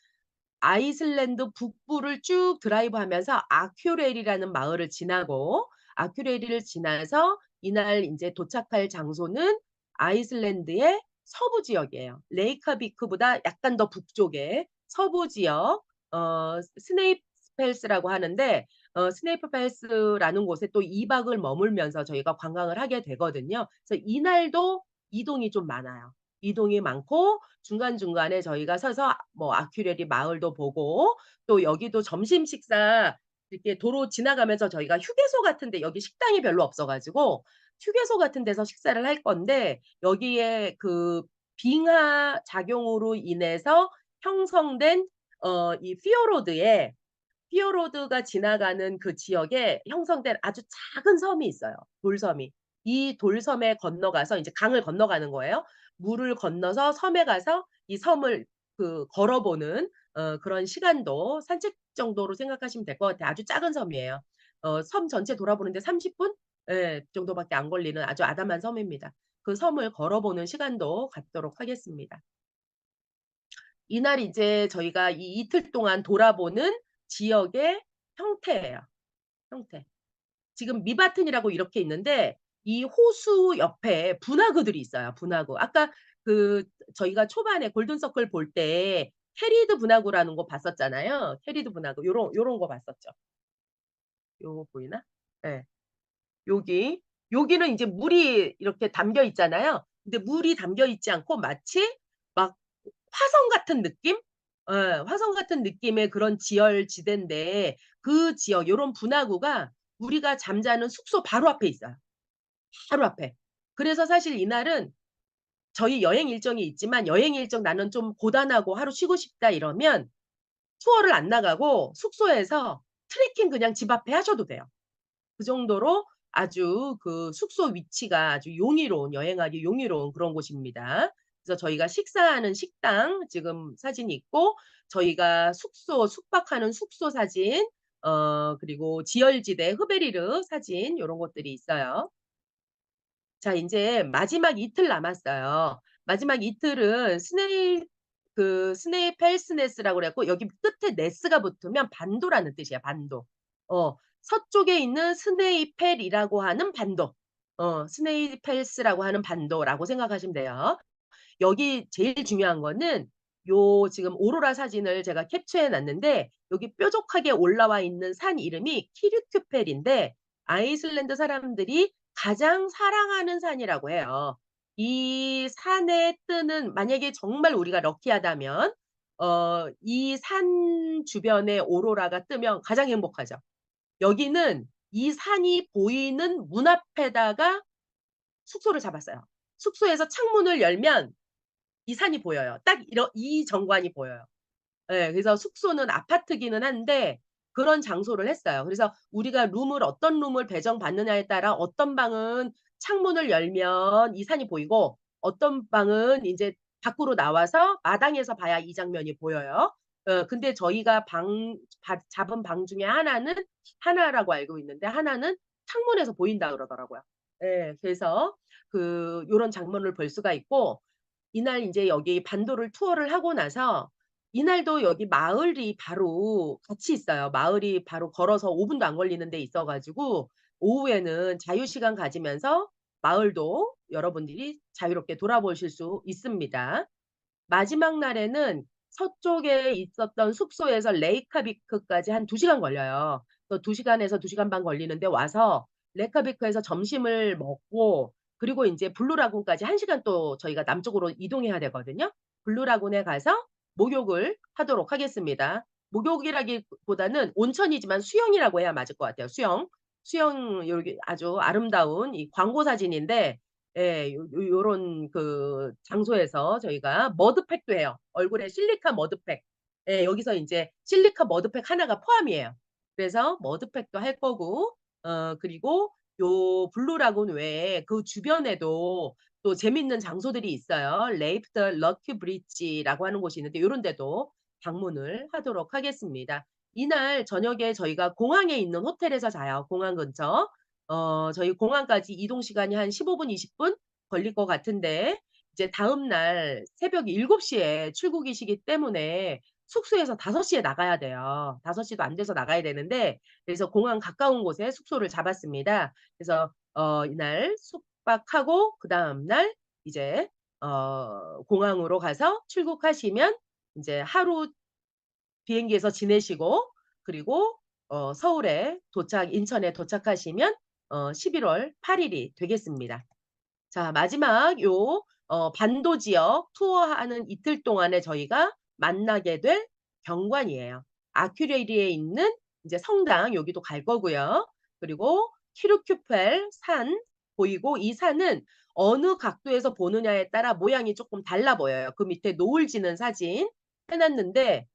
아이슬란드 북부를 쭉 드라이브하면서 아큐레일이라는 마을을 지나고 아큐레일을 지나서 이날 인제 도착할 장소는 아이슬란드의 서부 지역이에요. 레이카비크보다 약간 더 북쪽에 서부 지역 스네이프펠스라고 하는데 스네이프펠스라는 곳에 또 2 박을 머물면서 저희가 관광을 하게 되거든요. 그래서 이날도 이동이 좀 많아요. 이동이 많고 중간중간에 저희가 서서 뭐 아큐레리 마을도 보고 또 여기도 점심 식사 이렇게 도로 지나가면서 저희가 휴게소 같은 데 여기 식당이 별로 없어 가지고 휴게소 같은 데서 식사를 할 건데 여기에 그 빙하 작용으로 인해서 형성된 이 피어로드가 지나가는 그 지역에 형성된 아주 작은 섬이 있어요, 돌섬이. 이 돌섬에 건너가서 인제 강을 건너가는 거예요. 물을 건너서 섬에 가서 이 섬을 걸어보는 그런 시간도 산책 정도로 생각하시면 될 것 같아요. 아주 작은 섬이에요. 섬 전체 돌아보는데 30 분? 예. 정도밖에 안 걸리는 아주 아담한 섬입니다. 그 섬을 걸어보는 시간도 갖도록 하겠습니다. 이날 이제 저희가 이 이틀 동안 돌아보는 지역의 형태예요, 형태. 지금 미바튼이라고 이렇게 있는데 이 호수 옆에 분화구들이 있어요, 분화구. 아까 그 저희가 초반에 골든 서클 볼 때 캐리드 분화구라는 거 봤었잖아요. 캐리드 분화구 요런 거 봤었죠. 요거 보이나? 예. 여기. 여기는 인제 물이 이렇게 담겨 있잖아요. 근데 물이 담겨 있지 않고 마치 막 화성 같은 느낌? 예. 화성 같은 느낌의 그런 지열지대인데 그 지역 요런 분화구가 우리가 잠자는 숙소 바로 앞에 있어요. 바로 앞에. 그래서 사실 이날은 저희 여행 일정이 있지만 여행 일정 '나는 좀 고단하고 하루 쉬고 싶다.' 이러면 투어를 안 나가고 숙소에서 트레킹 그냥 집 앞에 하셔도 돼요. 그 정도로 아주 그 숙소 위치가 아주 용이로운 여행하기 용이로운 그런 곳입니다. 그래서 저희가 식사하는 식당 지금 사진이 있고 저희가 숙박하는 숙소 사진 그리고 지열지대 흐베리르 사진 요런 것들이 있어요. 자 인제 마지막 이틀 남았어요. 마지막 이틀은 스네이펠스네스라고 그래 갖고 여기 끝에 네스가 붙으면 반도라는 뜻이야, 반도. 서쪽에 있는 스네이펠이라고 하는 반도. 스네이펠스라고 하는 반도라고 생각하시면 돼요. 여기 제일 중요한 거는 요 지금 오로라 사진을 제가 캡처해 놨는데 여기 뾰족하게 올라와 있는 산 이름이 키르큐펠인데 아이슬란드 사람들이 가장 사랑하는 산이라고 해요. 이 산에 뜨는 만약에 정말 우리가 럭키하다면 이 산 주변에 오로라가 뜨면 가장 행복하죠. 여기는 이 산이 보이는 문 앞에다가 숙소를 잡았어요. 숙소에서 창문을 열면 이 산이 보여요. 딱 이 정관이 보여요. 예. 그래서 숙소는 아파트기는 한데 그런 장소를 했어요. 그래서 우리가 어떤 룸을 배정받느냐에 따라 어떤 방은 창문을 열면 이 산이 보이고 어떤 방은 인제 밖으로 나와서 마당에서 봐야 이 장면이 보여요. 근데 저희가 잡은 방 중에 하나는 하나라고 알고 있는데 하나는 창문에서 보인다 그러더라고요. 예. 그래서 요런 장면을 볼 수가 있고 이날 인제 여기 반도를 투어를 하고 나서 이날도 여기 마을이 바로 같이 있어요. 마을이 바로 걸어서 5 분도 안 걸리는 데 있어 가지고 오후에는 자유시간 가지면서 마을도 여러분들이 자유롭게 돌아보실 수 있습니다. 마지막 날에는 서쪽에 있었던 숙소에서 레이카비크까지 한 2 시간 걸려요. 그래서 2 시간에서 2 시간 반 걸리는데 와서 레이카비크에서 점심을 먹고 그리고 인제 블루라군까지 1 시간 또 저희가 남쪽으로 이동해야 되거든요. 블루라군에 가서 목욕을 하도록 하겠습니다. 목욕이라기보다는 온천이지만 수영이라고 해야 맞을 것 같아요. 수영. 수영 요렇게 아주 아름다운 이 광고 사진인데 예. 요런 장소에서 저희가 머드팩도 해요. 얼굴에 실리카 머드팩. 예. 여기서 인제 실리카 머드팩 하나가 포함이에요. 그래서 머드팩도 할 거고 그리고 요 블루 라군 외에 그 주변에도 또 재밌는 장소들이 있어요. 레이프트 럭키 브릿지라고 하는 곳이 있는데 요런 데도 방문을 하도록 하겠습니다. 이날 저녁에 저희가 공항에 있는 호텔에서 자요, 공항 근처. 저희 공항까지 이동 시간이 한 15 분, 20분 걸릴 것 같은데 이제 다음 날 새벽 7 시에 출국이시기 때문에 숙소에서 5 시에 나가야 돼요. 5 시도 안 돼서 나가야 되는데 그래서 공항 가까운 곳에 숙소를 잡았습니다. 그래서 이날 숙박하고 그다음 날 이제 공항으로 가서 출국하시면 인제 하루 비행기에서 지내시고 그리고 서울에 인천에 도착하시면 11월 8 일이 되겠습니다. 자 마지막 반도 지역 투어하는 이틀 동안에 저희가 만나게 될 경관이에요. 아큐레리에 있는 이제 성당 여기도 갈 거고요. 그리고 키르큐펠 산 보이고 이 산은 어느 각도에서 보느냐에 따라 모양이 쪼끔 달라 보여요. 그 밑에 노을 지는 사진 해 놨는데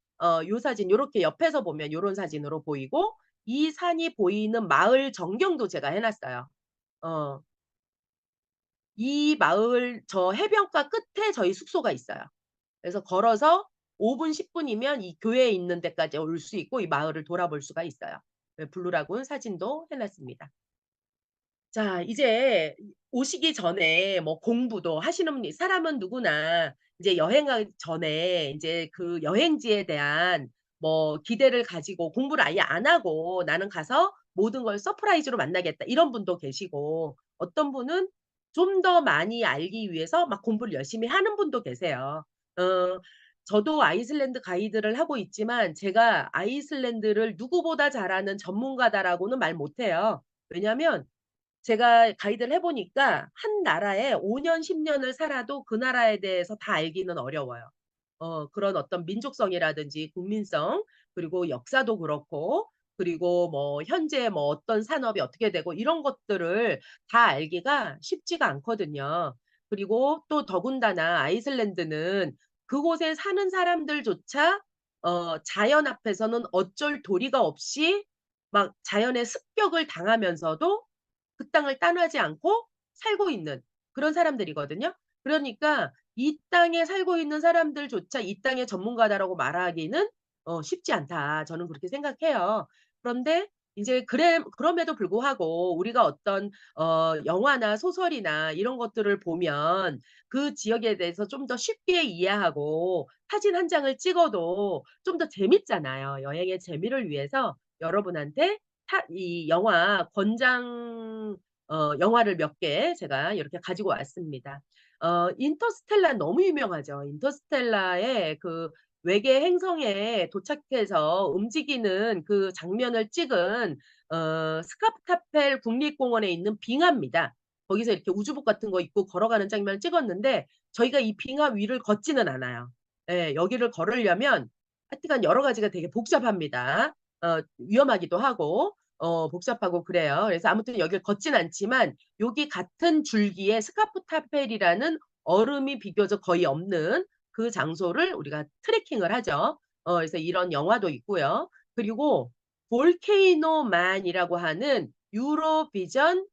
요 사진 요렇게 옆에서 보면 요런 사진으로 보이고 이 산이 보이는 마을 전경도 제가 해 놨어요. 어. 이 마을 저 해변가 끝에 저희 숙소가 있어요. 그래서 걸어서 5 분 10 분이면 이 교회에 있는 데까지 올 수 있고 이 마을을 돌아볼 수가 있어요. 네 블루라군 사진도 해 놨습니다. 자 이제 오시기 전에 뭐 공부도 하시는 분이 사람은 누구나 이제 여행하기 전에 인제 그 여행지에 대한 뭐 기대를 가지고 공부를 아예 안 하고 '나는 가서 모든 걸 서프라이즈로 만나겠다.' 이런 분도 계시고 어떤 분은 좀 더 많이 알기 위해서 막 공부를 열심히 하는 분도 계세요. 어 저도 아이슬란드 가이드를 하고 있지만 제가 '아이슬란드를 누구보다 잘하는 전문가다.'라고는 말 못해요. 왜냐하면 제가 가이드를 해 보니까 한 나라에 5 년 10 년을 살아도 그 나라에 대해서 다 알기는 어려워요. 그런 어떤 민족성이라든지 국민성 그리고 역사도 그렇고 그리고 뭐 현재 뭐 어떤 산업이 어떻게 되고 이런 것들을 다 알기가 쉽지가 않거든요. 그리고 또 더군다나 아이슬란드는 그곳에 사는 사람들조차 자연 앞에서는 어쩔 도리가 없이 막 자연의 습격을 당하면서도 그 땅을 떠나지 않고 살고 있는 그런 사람들이거든요. 그러니까 이 땅에 살고 있는 사람들조차 '이 땅의 전문가다.'라고 말하기는 쉽지 않다. 저는 그렇게 생각해요. 그런데 인제 그럼에도 불구하고 우리가 어떤 영화나 소설이나 이런 것들을 보면 그 지역에 대해서 좀 더 쉽게 이해하고 사진 한 장을 찍어도 좀 더 재밌잖아요. 여행의 재미를 위해서 여러분한테 이 영화 권장 영화를 몇 개 제가 이렇게 가지고 왔습니다. 인터스텔라 너무 유명하죠. 인터스텔라의 외계 행성에 도착해서 움직이는 그 장면을 찍은 스카프타펠 국립공원에 있는 빙하입니다. 거기서 이렇게 우주복 같은 거 입고 걸어가는 장면을 찍었는데 저희가 이 빙하 위를 걷지는 않아요. 예. 여기를 걸으려면 하여튼간 여러 가지가 되게 복잡합니다. 위험하기도 하고 복잡하고 그래요. 그래서 아무튼 여길 걷진 않지만 여기 같은 줄기에 스카프타펠이라는 얼음이 비교적 거의 없는 그 장소를 우리가 트레킹을 하죠. 그래서 이런 영화도 있고요. 그리고 볼케이노 만이라고 하는 유로비전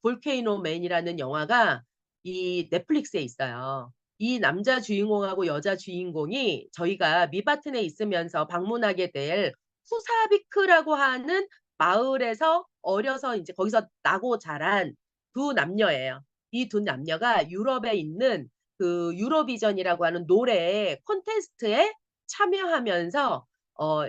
볼케이노 맨이라는 영화가 이 넷플릭스에 있어요. 이 남자 주인공하고 여자 주인공이 저희가 미바튼에 있으면서 방문하게 될 후사비크라고 하는 마을에서 어려서 인제 거기서 나고 자란 두 남녀예요. 이 두 남녀가 유럽에 있는 그 유로비전이라고 하는 노래 콘테스트에 참여하면서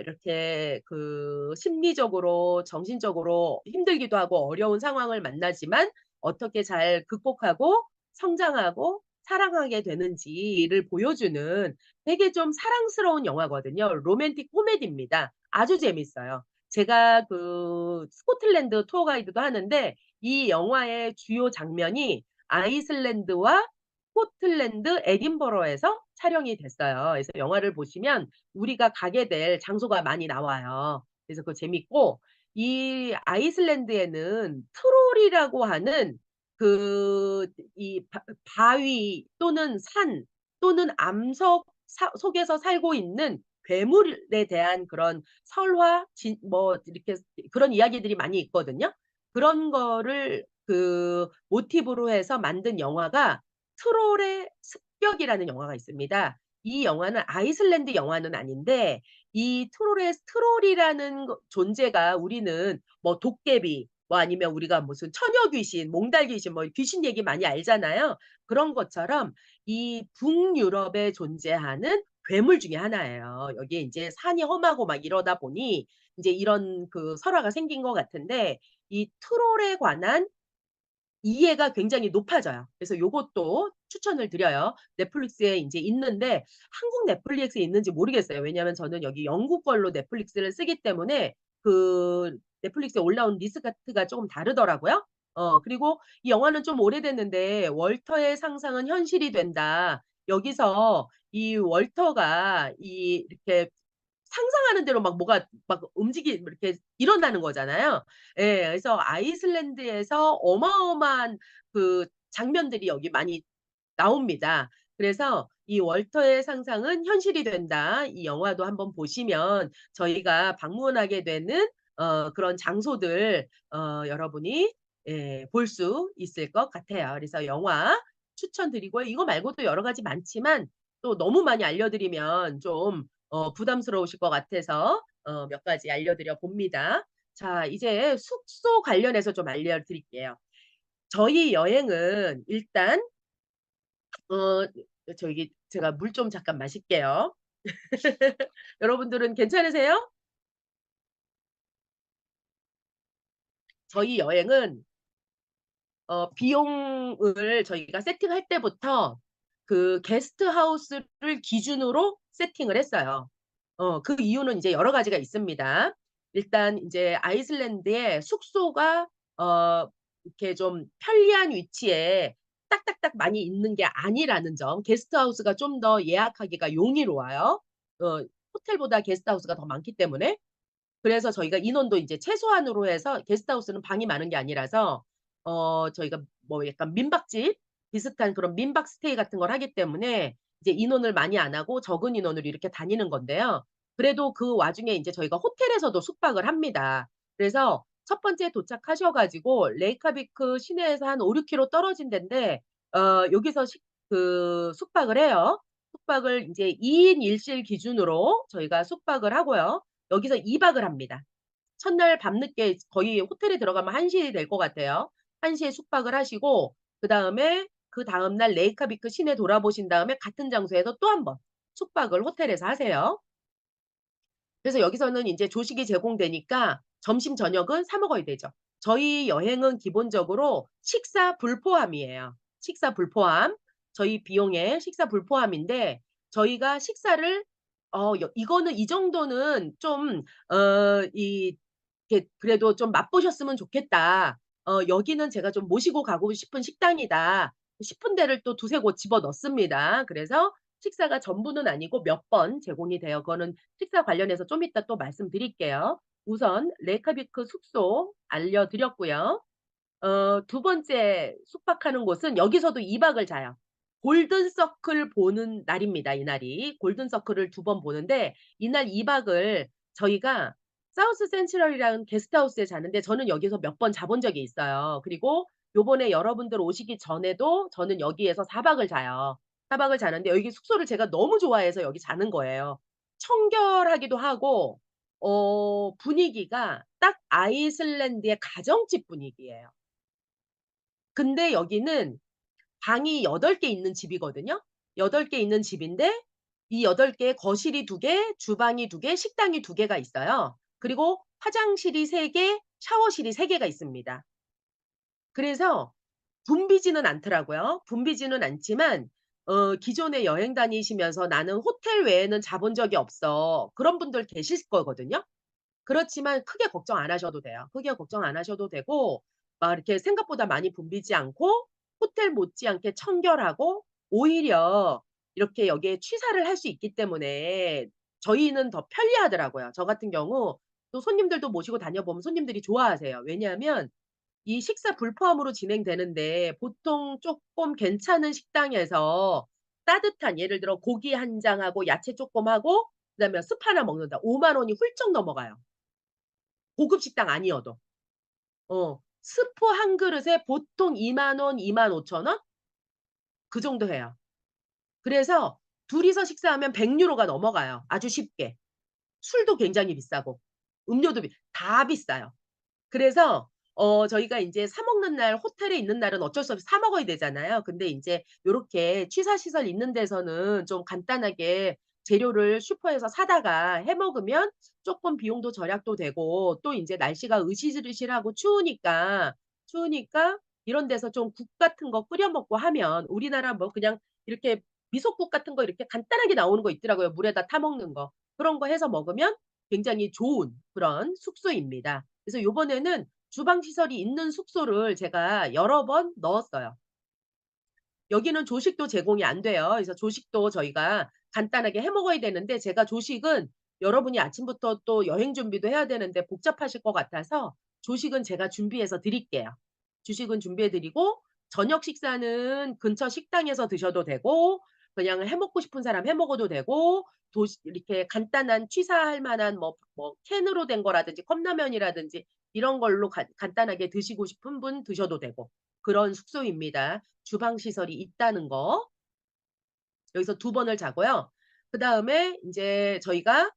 이렇게 그 심리적으로 정신적으로 힘들기도 하고 어려운 상황을 만나지만 어떻게 잘 극복하고 성장하고 사랑하게 되는지를 보여주는 되게 좀 사랑스러운 영화거든요. 로맨틱 코미디입니다. 아주 재밌어요. 제가 그 스코틀랜드 투어 가이드도 하는데 이 영화의 주요 장면이 아이슬란드와 스코틀랜드 에딘버러에서 촬영이 됐어요. 그래서 영화를 보시면 우리가 가게 될 장소가 많이 나와요. 그래서 그거 재밌고 이 아이슬란드에는 트롤이라고 하는 그 이 바위 또는 산 또는 암석 속에서 살고 있는 괴물에 대한 그런 설화 뭐 이렇게 그런 이야기들이 많이 있거든요. 그런 거를 그 모티브로 해서 만든 영화가 트롤의 습격이라는 영화가 있습니다. 이 영화는 아이슬란드 영화는 아닌데 이 트롤이라는 존재가 우리는 뭐 도깨비 뭐 아니면 우리가 무슨 처녀 귀신, 몽달 귀신 뭐 귀신 얘기 많이 알잖아요. 그런 것처럼 이 북유럽에 존재하는 괴물 중에 하나예요. 여기에 인제 산이 험하고 막 이러다 보니 인제 이런 그 설화가 생긴 것 같은데 이 트롤에 관한 이해가 굉장히 높아져요. 그래서 요것도 추천을 드려요. 넷플릭스에 인제 있는데 한국 넷플릭스에 있는지 모르겠어요. 왜냐하면 저는 여기 영국 걸로 넷플릭스를 쓰기 때문에 그 넷플릭스에 올라온 리스트가 쪼금 다르더라고요. 그리고 이 영화는 좀 오래됐는데 "월터의 상상은 현실이 된다." 여기서 이 월터가 이 이렇게 상상하는 대로 막 뭐가 막 뭐 이렇게 일어나는 거잖아요. 예. 그래서 아이슬란드에서 어마어마한 그 장면들이 여기 많이 나옵니다. 그래서 이 "월터의 상상은 현실이 된다." 이 영화도 한번 보시면 저희가 방문하게 되는 그런 장소들 여러분이 예 볼 수 있을 것 같아요. 그래서 영화 추천드리고요. 이거 말고도 여러 가지 많지만 또 너무 많이 알려드리면 좀 부담스러우실 것 같아서 몇 가지 알려드려 봅니다. 자 이제 숙소 관련해서 좀 알려드릴게요. 저희 여행은 일단 저기 제가 물 좀 잠깐 마실게요. 여러분들은 괜찮으세요? 저희 여행은 비용을 저희가 세팅할 때부터 그 게스트하우스를 기준으로 세팅을 했어요. 그 이유는 이제 여러 가지가 있습니다. 일단 인제 아이슬란드에 숙소가 이렇게 좀 편리한 위치에 딱딱딱 많이 있는 게 아니라는 점. 게스트하우스가 좀 더 예약하기가 용이로워요. 호텔보다 게스트하우스가 더 많기 때문에. 그래서 저희가 인원도 인제 최소한으로 해서 게스트하우스는 방이 많은 게 아니라서 저희가 뭐 약간 민박집 비슷한 그런 민박 스테이 같은 걸 하기 때문에 이제 인원을 많이 안 하고 적은 인원으로 이렇게 다니는 건데요. 그래도 그 와중에 인제 저희가 호텔에서도 숙박을 합니다. 그래서 첫 번째 도착하셔 가지고 레이카비크 시내에서 한 5-6 킬로 떨어진 데인데 여기서 숙박을 해요. 숙박을 인제 2인 1실 기준으로 저희가 숙박을 하고요. 여기서 2 박을 합니다. 첫날 밤늦게 거의 호텔에 들어가면 1 시 될 것 같아요. 1 시에 숙박을 하시고 그다음 날 레이카비크 시내 돌아보신 다음에 같은 장소에서 또 한 번 숙박을 호텔에서 하세요. 그래서 여기서는 인제 조식이 제공되니까 점심 저녁은 사 먹어야 되죠. 저희 여행은 기본적으로 식사 불포함이에요. 식사 불포함. 저희 비용에 식사 불포함인데 저희가 식사를 이거는 이 정도는 좀 이 이렇게 그래도 좀 맛보셨으면 좋겠다. 여기는 제가 좀 모시고 가고 싶은 식당이다. 싶은 데를 또 두세 곳 집어 넣습니다. 그래서 식사가 전부는 아니고 몇 번 제공이 돼요. 그거는 식사 관련해서 좀 이따 또 말씀드릴게요. 우선 레이카비크 숙소 알려드렸고요. 두 번째 숙박하는 곳은 여기서도 2 박을 자요. 골든 서클 보는 날입니다, 이날이. 골든 서클을 2번 보는데 이날 2 박을 저희가 사우스 센트럴이라는 게스트하우스에 자는데 저는 여기서 몇 번 자본 적이 있어요. 그리고 요번에 여러분들 오시기 전에도 저는 여기에서 4 박을 자요. 4 박을 자는데 여기 숙소를 제가 너무 좋아해서 여기 자는 거예요. 청결하기도 하고 분위기가 딱 아이슬란드의 가정집 분위기예요. 근데 여기는 방이 8개 있는 집이거든요. 8개 있는 집인데 이 8 개에 거실이 2 개, 주방이 2 개, 식당이 2 개가 있어요. 그리고 화장실이 3 개, 샤워실이 3 개가 있습니다. 그래서 붐비지는 않더라고요. 붐비지는 않지만 기존에 여행 다니시면서 "나는 호텔 외에는 자본 적이 없어." 그런 분들 계실 거거든요. 그렇지만 크게 걱정 안 하셔도 돼요. 크게 걱정 안 하셔도 되고 막 이렇게 생각보다 많이 붐비지 않고 호텔 못지않게 청결하고 오히려 이렇게 여기에 취사를 할 수 있기 때문에 저희는 더 편리하더라고요. 저 같은 경우 또 손님들도 모시고 다녀보면 손님들이 좋아하세요. 왜냐하면 이 식사 불포함으로 진행되는데 보통 쪼끔 괜찮은 식당에서 따뜻한 예를 들어 고기 한 장하고 야채 쪼끔 하고 그다음에 습 하나 먹는다. 5만 원이 훌쩍 넘어가요. 고급 식당 아니어도. 스프 한 그릇에 보통 2만 원, 2만5천 원 그 정도 해요. 그래서 둘이서 식사하면 100 유로가 넘어가요, 아주 쉽게. 술도 굉장히 비싸고 음료도 다 비싸요. 그래서 저희가 인제 사 먹는 날 호텔에 있는 날은 어쩔 수 없이 사 먹어야 되잖아요. 근데 인제 요렇게 취사시설 있는 데서는 좀 간단하게 재료를 슈퍼에서 사다가 해 먹으면 쪼끔 비용도 절약도 되고 또 인제 날씨가 으시스르시하고 추우니까 이런 데서 좀 국 같은 거 끓여 먹고 하면 우리나라 뭐 그냥 이렇게 미숫국 같은 거 이렇게 간단하게 나오는 거 있더라고요, 물에다 타 먹는 거. 그런 거 해서 먹으면 굉장히 좋은 그런 숙소입니다. 그래서 요번에는 주방 시설이 있는 숙소를 제가 여러 번 넣었어요. 여기는 조식도 제공이 안 돼요. 그래서 조식도 저희가 간단하게 해 먹어야 되는데 제가 조식은 여러분이 아침부터 또 여행 준비도 해야 되는데 복잡하실 것 같아서 조식은 제가 준비해서 드릴게요. 주식은 준비해 드리고 저녁 식사는 근처 식당에서 드셔도 되고 그냥 해 먹고 싶은 사람 해 먹어도 되고 도시 이렇게 간단한 취사할 만한 뭐 캔으로 된 거라든지 컵라면이라든지 이런 걸로 간단하게 드시고 싶은 분 드셔도 되고 그런 숙소입니다. 주방 시설이 있다는 거. 여기서 2번을 자고요. 그다음에 인제 저희가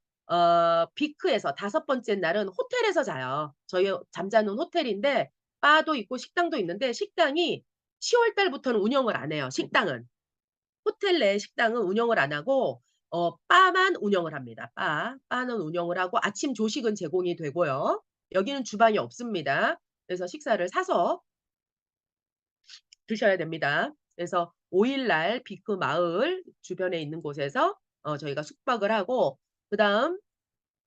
비크에서 5번째 날은 호텔에서 자요. 저희 잠자는 호텔인데 바도 있고 식당도 있는데 식당이 10월 달부터는 운영을 안 해요, 식당은. 호텔 내 식당은 운영을 안 하고 바만 운영을 합니다. 바는 운영을 하고 아침 조식은 제공이 되고요. 여기는 주방이 없습니다. 그래서 식사를 사서 드셔야 됩니다. 그래서 5일 날 비크 마을 주변에 있는 곳에서 저희가 숙박을 하고 그다음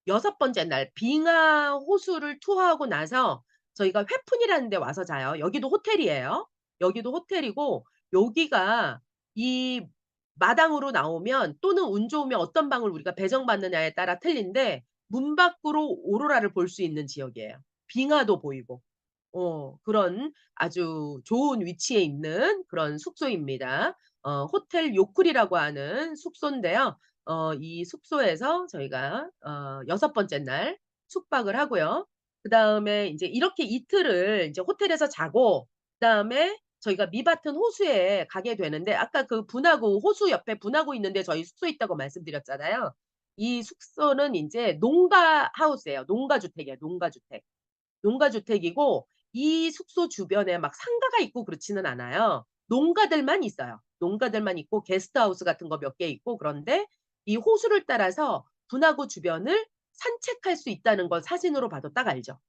6번째 날 빙하 호수를 투어하고 나서 저희가 회푼이라는 데 와서 자요. 여기도 호텔이에요. 여기도 호텔이고 여기가 이 마당으로 나오면 또는 운 좋으면 어떤 방을 우리가 배정받느냐에 따라 틀린데 문 밖으로 오로라를 볼 수 있는 지역이에요. 빙하도 보이고. 그런 아주 좋은 위치에 있는 그런 숙소입니다. 호텔 요클이라고 하는 숙소인데요. 이 숙소에서 저희가 6번째 날 숙박을 하고요. 그다음에 인제 이렇게 이틀을 인제 호텔에서 자고 그다음에 저희가 미바튼 호수에 가게 되는데 아까 그 분화구 호수 옆에 분화구 있는 데 저희 숙소 있다고 말씀드렸잖아요. 이 숙소는 인제 농가 하우스예요. 농가 주택이에요, 농가 주택. 농가 주택이고 이 숙소 주변에 막 상가가 있고 그렇지는 않아요. 농가들만 있어요. 농가들만 있고 게스트하우스 같은 거 몇 개 있고 그런데 이 호수를 따라서 분화구 주변을 산책할 수 있다는 걸 사진으로 봐도 딱 알죠.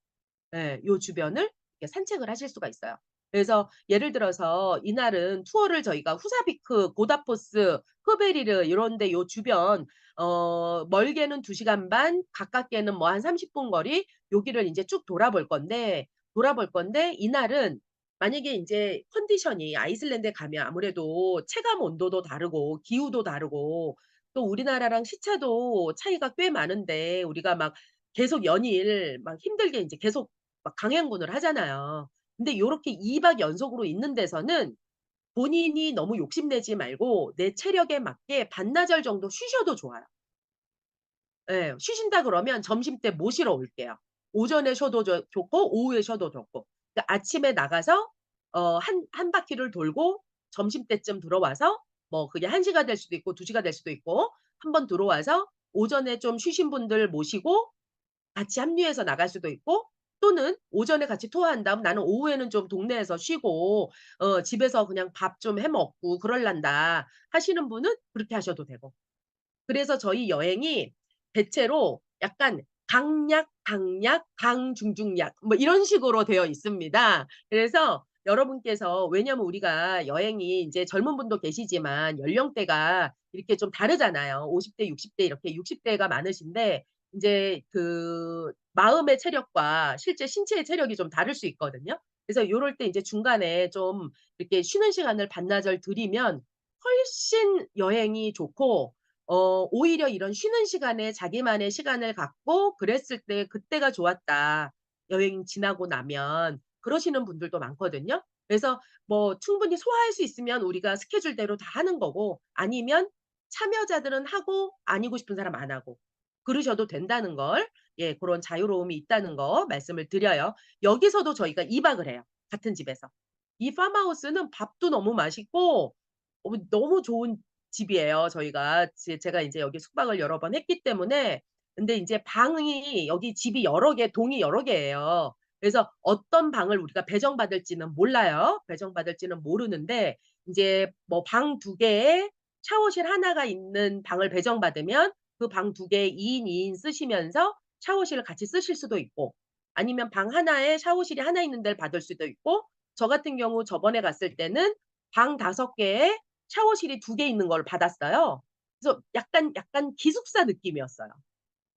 예. 요 주변을 이렇게 산책을 하실 수가 있어요. 그래서 예를 들어서 이날은 투어를 저희가 후사비크, 고다포스, 흐베리르 요런 데 요 주변 멀게는 2 시간 반, 가깝게는 뭐 한 30분 거리 여기를 인제 쭉 돌아볼 건데 이날은 만약에 인제 컨디션이 아이슬란드에 가면 아무래도 체감 온도도 다르고 기후도 다르고 또 우리나라랑 시차도 차이가 꽤 많은데 우리가 막 계속 연일 막 힘들게 인제 계속 막 강행군을 하잖아요. 근데 요렇게 2박 연속으로 있는 데서는 본인이 너무 욕심내지 말고 내 체력에 맞게 반나절 정도 쉬셔도 좋아요. 예. 쉬신다 그러면 점심때 모시러 올게요. 오전에 쉬어도 좋고 오후에 쉬어도 좋고. 그러니까 아침에 나가서 한 바퀴를 돌고 점심때쯤 들어와서 뭐 그게 1 시가 될 수도 있고 2 시가 될 수도 있고 한 번 들어와서 오전에 좀 쉬신 분들 모시고 같이 합류해서 나갈 수도 있고 또는 오전에 같이 투어한 다음 나는 오후에는 좀 동네에서 쉬고 집에서 그냥 밥 좀 해 먹고 그럴란다 하시는 분은 그렇게 하셔도 되고. 그래서 저희 여행이 대체로 약간 강약, 강약, 강중중약 뭐 이런 식으로 되어 있습니다. 그래서 여러분께서 왜냐면 우리가 여행이 인제 젊은 분도 계시지만 연령대가 이렇게 좀 다르잖아요. 50 대, 60대 이렇게 60 대가 많으신데 인제 그 마음의 체력과 실제 신체의 체력이 좀 다를 수 있거든요. 그래서 요럴 때 인제 중간에 좀 이렇게 쉬는 시간을 반나절 들이면 훨씬 여행이 좋고 오히려 이런 쉬는 시간에 자기만의 시간을 갖고 그랬을 때 '그때가 좋았다.' 여행 지나고 나면 그러시는 분들도 많거든요. 그래서 뭐 충분히 소화할 수 있으면 우리가 스케줄대로 다 하는 거고 아니면 참여자들은 하고 아니고 싶은 사람 안 하고 그러셔도 된다는 걸 예 고런 자유로움이 있다는 거 말씀을 드려요. 여기서도 저희가 2 박을 해요, 같은 집에서. 이 팜하우스는 밥도 너무 맛있고 너무 좋은 집이에요. 저희가 제가 인제 여기 숙박을 여러 번 했기 때문에 근데 인제 방이 여기 집이 여러 개 동이 여러 개예요. 그래서 어떤 방을 우리가 배정받을지는 몰라요. 배정받을지는 모르는데 인제 뭐 방 2 개에 샤워실 1 가 있는 방을 배정받으면 그 방 2 개에 2 인, 2인 쓰시면서 샤워실을 같이 쓰실 수도 있고 아니면 방 1 에 샤워실이 1 있는 데를 받을 수도 있고 저 같은 경우 저번에 갔을 때는 방 5 개에 샤워실이 2개 있는 걸 받았어요. 그래서 약간 기숙사 느낌이었어요.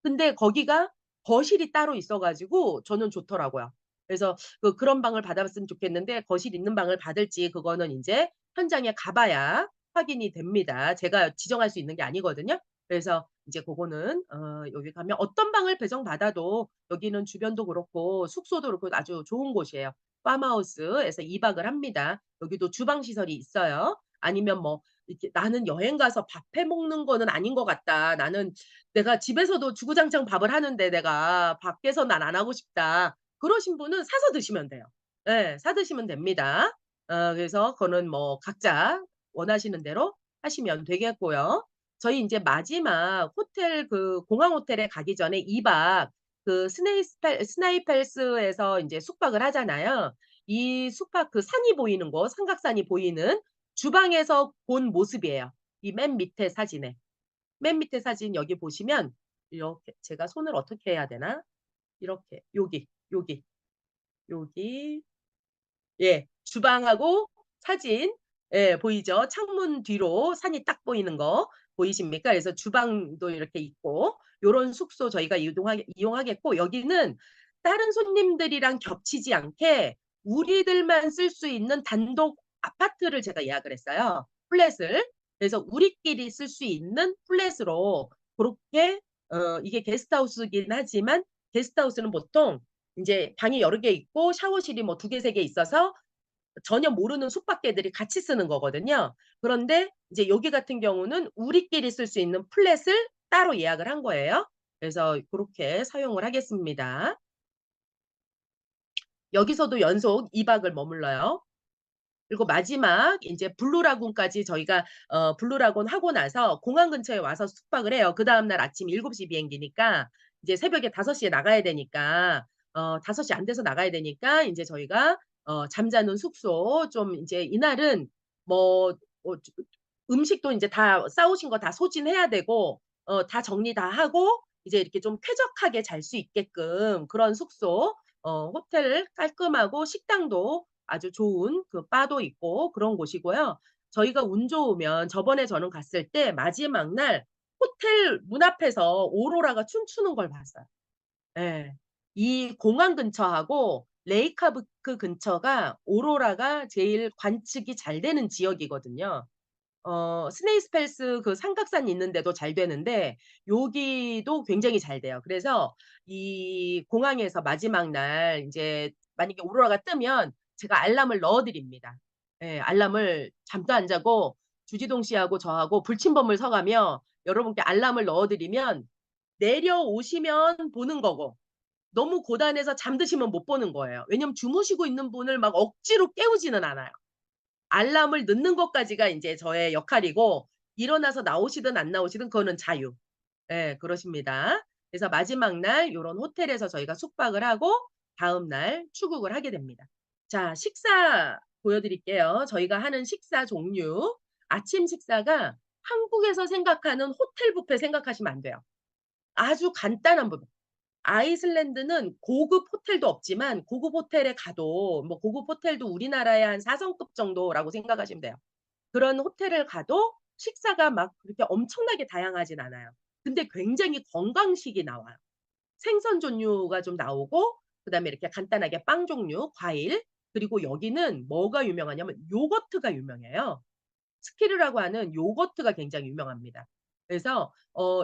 근데 거기가 거실이 따로 있어 가지고 저는 좋더라고요. 그래서 그런 방을 받았으면 좋겠는데 거실 있는 방을 받을지 그거는 인제 현장에 가 봐야 확인이 됩니다. 제가 지정할 수 있는 게 아니거든요. 그래서 이제 고거는 여기 가면 어떤 방을 배정받아도 여기는 주변도 그렇고 숙소도 그렇고 아주 좋은 곳이에요. 팜하우스에서 2 박을 합니다. 여기도 주방 시설이 있어요. 아니면 뭐 이렇게 '나는 여행 가서 밥 해 먹는 거는 아닌 것 같다. 나는 내가 집에서도 주구장창 밥을 하는데 내가 밖에서 난 안 하고 싶다.' 그러신 분은 사서 드시면 돼요. 예. 사 드시면 됩니다. 그래서 그거는 뭐 각자 원하시는 대로 하시면 되겠고요. 저희 인제 마지막 호텔 공항 호텔에 가기 전에 2박 스나이펠스에서 인제 숙박을 하잖아요. 이 숙박 산이 보이는 곳 삼각산이 보이는 주방에서 본 모습이에요. 이 맨 밑에 사진에. 맨 밑에 사진 여기 보시면 이렇게 제가 손을 어떻게 해야 되나? 이렇게 여기, 여기 예. 주방하고 사진 예 보이죠? 창문 뒤로 산이 딱 보이는 거 보이십니까? 그래서 주방도 이렇게 있고 요런 숙소 저희가 이용하겠고 여기는 다른 손님들이랑 겹치지 않게 우리들만 쓸 수 있는 단독 아파트를 제가 예약을 했어요, 플랫을. 그래서 우리끼리 쓸 수 있는 플랫으로 고렇게 이게 게스트하우스이긴 하지만 게스트하우스는 보통 인제 방이 여러 개 있고 샤워실이 뭐 2 개, 3개 있어서 전혀 모르는 숙박객들이 같이 쓰는 거거든요. 그런데 이제 여기 같은 경우는 우리끼리 쓸 수 있는 플랫을 따로 예약을 한 거예요. 그래서 고렇게 사용을 하겠습니다. 여기서도 연속 2 박을 머물러요. 그리고 마지막 인제 블루라군까지 저희가 블루라군 하고 나서 공항 근처에 와서 숙박을 해요. 그다음 날 아침 7시 비행기니까 이제 새벽에 5 시에 나가야 되니까 5시 안 돼서 나가야 되니까 인제 저희가 잠자는 숙소 좀 인제 이날은 뭐 주 음식도 인제 다 싸 오신 거 다 소진해야 되고 다 정리 다 하고 이제 이렇게 좀 쾌적하게 잘 수 있게끔 그런 숙소 호텔 깔끔하고 식당도 아주 좋은 바도 있고 그런 곳이고요. 저희가 운 좋으면 저번에 저는 갔을 때 마지막 날 호텔 문 앞에서 오로라가 춤추는 걸 봤어요. 예. 이 공항 근처하고 레이카브크 근처가 오로라가 제일 관측이 잘 되는 지역이거든요. 스네이스펠스 삼각산 있는 데도 잘 되는데 여기도 굉장히 잘 돼요. 그래서 이 공항에서 마지막 날 인제 만약에 오로라가 뜨면 제가 알람을 넣어 드립니다. 예. 알람을 잠도 안 자고 주지동 씨하고 저하고 불침범을 서 가며 여러분께 알람을 넣어 드리면 내려오시면 보는 거고 너무 고단해서 잠드시면 못 보는 거예요. 왜냐면 주무시고 있는 분을 막 억지로 깨우지는 않아요. 알람을 넣는 것까지가 인제 저의 역할이고 일어나서 나오시든 안 나오시든 그거는 자유. 예 그러십니다. 그래서 마지막 날 요런 호텔에서 저희가 숙박을 하고 다음 날 출국을 하게 됩니다. 자, 식사 보여 드릴게요. 저희가 하는 식사 종류. 아침 식사가 한국에서 생각하는 호텔 뷔페 생각하시면 안 돼요. 아주 간단한 뷔페. 아이슬란드는 고급 호텔도 없지만 고급 호텔에 가도 뭐 고급 호텔도 우리나라의 한 4 성급 정도라고 생각하시면 돼요. 그런 호텔을 가도 식사가 막 그렇게 엄청나게 다양하진 않아요. 근데 굉장히 건강식이 나와요. 생선 종류가 좀 나오고 그다음에 이렇게 간단하게 빵 종류, 과일, 그리고 여기는 뭐가 유명하냐면 요거트가 유명해요. 스키르라고 하는 요거트가 굉장히 유명합니다. 그래서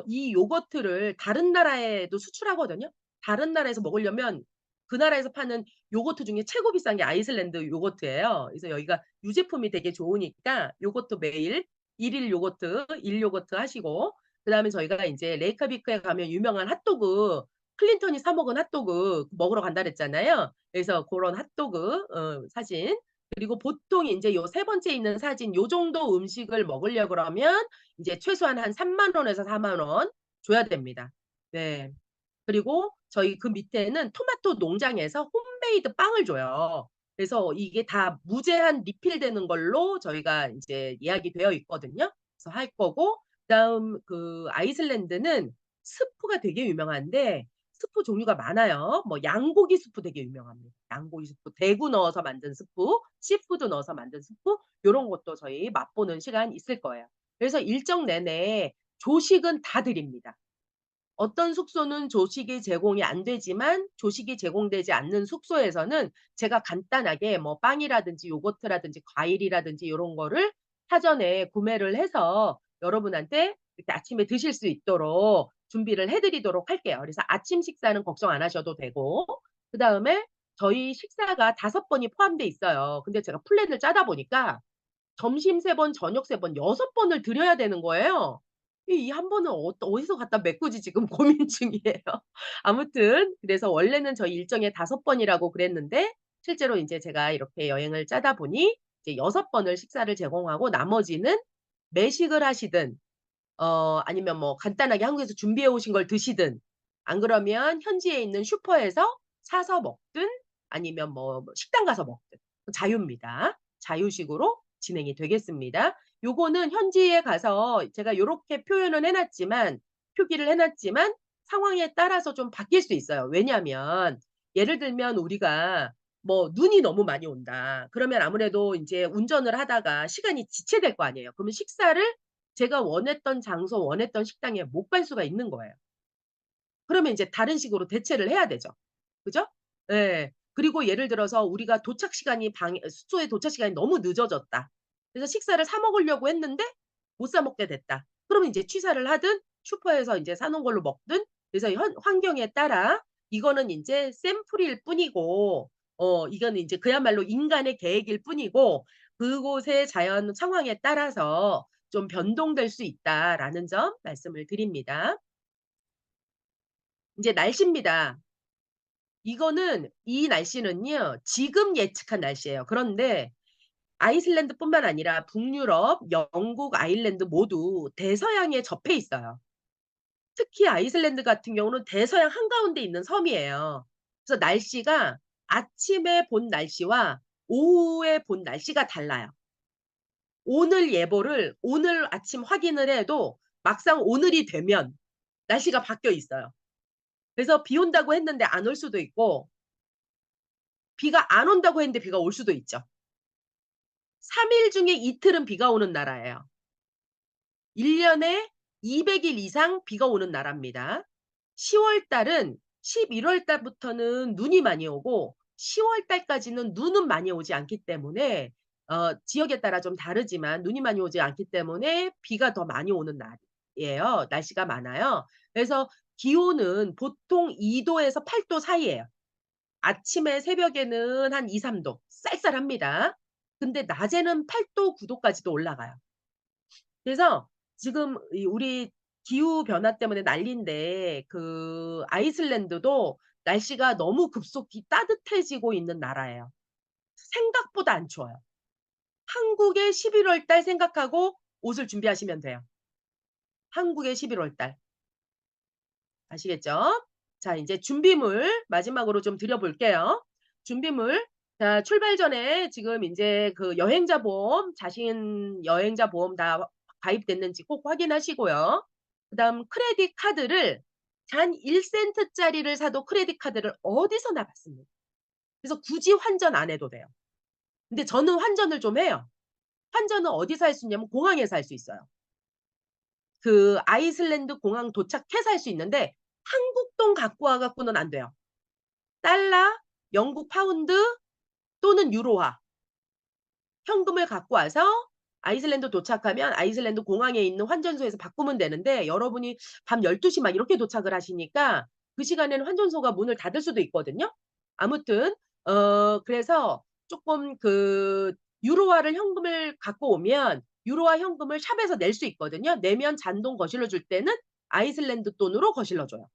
이 요거트를 다른 나라에도 수출하거든요. 다른 나라에서 먹으려면 그 나라에서 파는 요거트 중에 최고 비싼 게 아이슬란드 요거트예요. 그래서 여기가 유제품이 되게 좋으니까 요거트 매일 1일 요거트, 1 요거트 하시고, 그다음에 저희가 인제 레이카비크에 가면 유명한 핫도그, 클린턴이 사 먹은 핫도그 먹으러 간다 그랬잖아요. 그래서 고런 핫도그 사진, 그리고 보통 인제 요 세 번째 있는 사진 요 정도 음식을 먹으려 그러면 이제 최소한 한 3만 원에서 4만 원 줘야 됩니다. 네. 그리고 저희 그 밑에는 토마토 농장에서 홈메이드 빵을 줘요. 그래서 이게 다 무제한 리필되는 걸로 저희가 인제 예약이 되어 있거든요. 그래서 할 거고, 그다음 그 아이슬란드는 스프가 되게 유명한데 스프 종류가 많아요. 뭐 양고기 스프 되게 유명합니다. 양고기 스프, 대구 넣어서 만든 스프, 씨푸드 넣어서 만든 스프, 요런 것도 저희 맛보는 시간 있을 거예요. 그래서 일정 내내 조식은 다 드립니다. 어떤 숙소는 조식이 제공이 안 되지만 조식이 제공되지 않는 숙소에서는 제가 간단하게 뭐 빵이라든지 요거트라든지 과일이라든지 요런 거를 사전에 구매를 해서 여러분한테 이렇게 아침에 드실 수 있도록 준비를 해 드리도록 할게요. 그래서 아침 식사는 걱정 안 하셔도 되고, 그다음에 저희 식사가 5 번이 포함돼 있어요. 근데 제가 플랜을 짜다 보니까 점심 3 번, 저녁 3 번, 6 번을 드려야 되는 거예요. 이 한 번은 어디서 갖다 메꾸지 지금 고민 중이에요. 아무튼 그래서 원래는 저희 일정에 5 번이라고 그랬는데 실제로 인제 제가 이렇게 여행을 짜다 보니 이제 6 번을 식사를 제공하고 나머지는 매식을 하시든 아니면 뭐 간단하게 한국에서 준비해 오신 걸 드시든, 안 그러면 현지에 있는 슈퍼에서 사서 먹든 아니면 뭐 식당 가서 먹든 자유입니다. 자유식으로 진행이 되겠습니다. 요거는 현지에 가서 제가 요렇게 표현은 해 놨지만, 표기를 해 놨지만 상황에 따라서 좀 바뀔 수 있어요. 왜냐하면 예를 들면 우리가 뭐 눈이 너무 많이 온다. 그러면 아무래도 인제 운전을 하다가 시간이 지체될 거 아니에요. 그러면 식사를 제가 원했던 장소, 원했던 식당에 못 갈 수가 있는 거예요. 그러면 인제 다른 식으로 대체를 해야 되죠. 그죠? 예. 그리고 예를 들어서 우리가 도착 시간이 숙소에 도착 시간이 너무 늦어졌다. 그래서 식사를 사 먹으려고 했는데 못 사 먹게 됐다. 그러면 인제 취사를 하든 슈퍼에서 인제 사 놓은 걸로 먹든, 그래서 현 환경에 따라 이거는 인제 샘플일 뿐이고 이거는 인제 그야말로 인간의 계획일 뿐이고 그곳의 자연 상황에 따라서 좀 변동될 수 있다라는 점 말씀을 드립니다. 인제 날씨입니다. 이거는 이 날씨는요 지금 예측한 날씨예요. 그런데 아이슬란드뿐만 아니라 북유럽, 영국, 아일랜드 모두 대서양에 접해 있어요. 특히 아이슬란드 같은 경우는 대서양 한가운데 있는 섬이에요. 그래서 날씨가 아침에 본 날씨와 오후에 본 날씨가 달라요. 오늘 예보를 오늘 아침 확인을 해도 막상 오늘이 되면 날씨가 바뀌어 있어요. 그래서 비 온다고 했는데 안 올 수도 있고, 비가 안 온다고 했는데 비가 올 수도 있죠. 3일 중에 이틀은 비가 오는 나라예요. 1 년에 200일 이상 비가 오는 나라입니다. 10월 달은 11월 달부터는 눈이 많이 오고 10월 달까지는 눈은 많이 오지 않기 때문에 지역에 따라 좀 다르지만 눈이 많이 오지 않기 때문에 비가 더 많이 오는 날이에요. 날씨가 많아요. 그래서 기온은 보통 2 도에서 8도 사이예요. 아침에 새벽에는 한 2-3도 쌀쌀합니다. 근데 낮에는 8도 9 도까지도 올라가요. 그래서 지금 이 우리 기후 변화 때문에 난리인데 그 아이슬란드도 날씨가 너무 급속히 따뜻해지고 있는 나라예요. 생각보다 안 추워요. 한국의 11월 달 생각하고 옷을 준비하시면 돼요. 한국의 11월 달. 아시겠죠? 자 인제 준비물 마지막으로 좀 드려 볼게요. 준비물 자 출발 전에 지금 인제 그 여행자 보험 자신 여행자 보험 다 가입됐는지 꼭 확인하시고요. 그다음 크레딧 카드를 단 1 센트짜리를 사도 크레딧 카드를 어디서나 받습니다. 그래서 굳이 환전 안 해도 돼요. 근데 저는 환전을 좀 해요. 환전은 어디서 할 수 있냐면 공항에서 할 수 있어요. 그 아이슬란드 공항 도착해서 할 수 있는데 한국 돈 갖고 와 갖고는 안 돼요. 달러, 영국 파운드 또는 유로화 현금을 갖고 와서 아이슬란드 도착하면 아이슬란드 공항에 있는 환전소에서 바꾸면 되는데 여러분이 밤 12시 막 이렇게 도착을 하시니까 그 시간에는 환전소가 문을 닫을 수도 있거든요. 아무튼 그래서 쪼끔 그 유로화를 현금을 갖고 오면 유로화 현금을 샵에서 낼 수 있거든요. 내면 잔돈 거실러 줄 때는 아이슬란드 돈으로 거실러 줘요.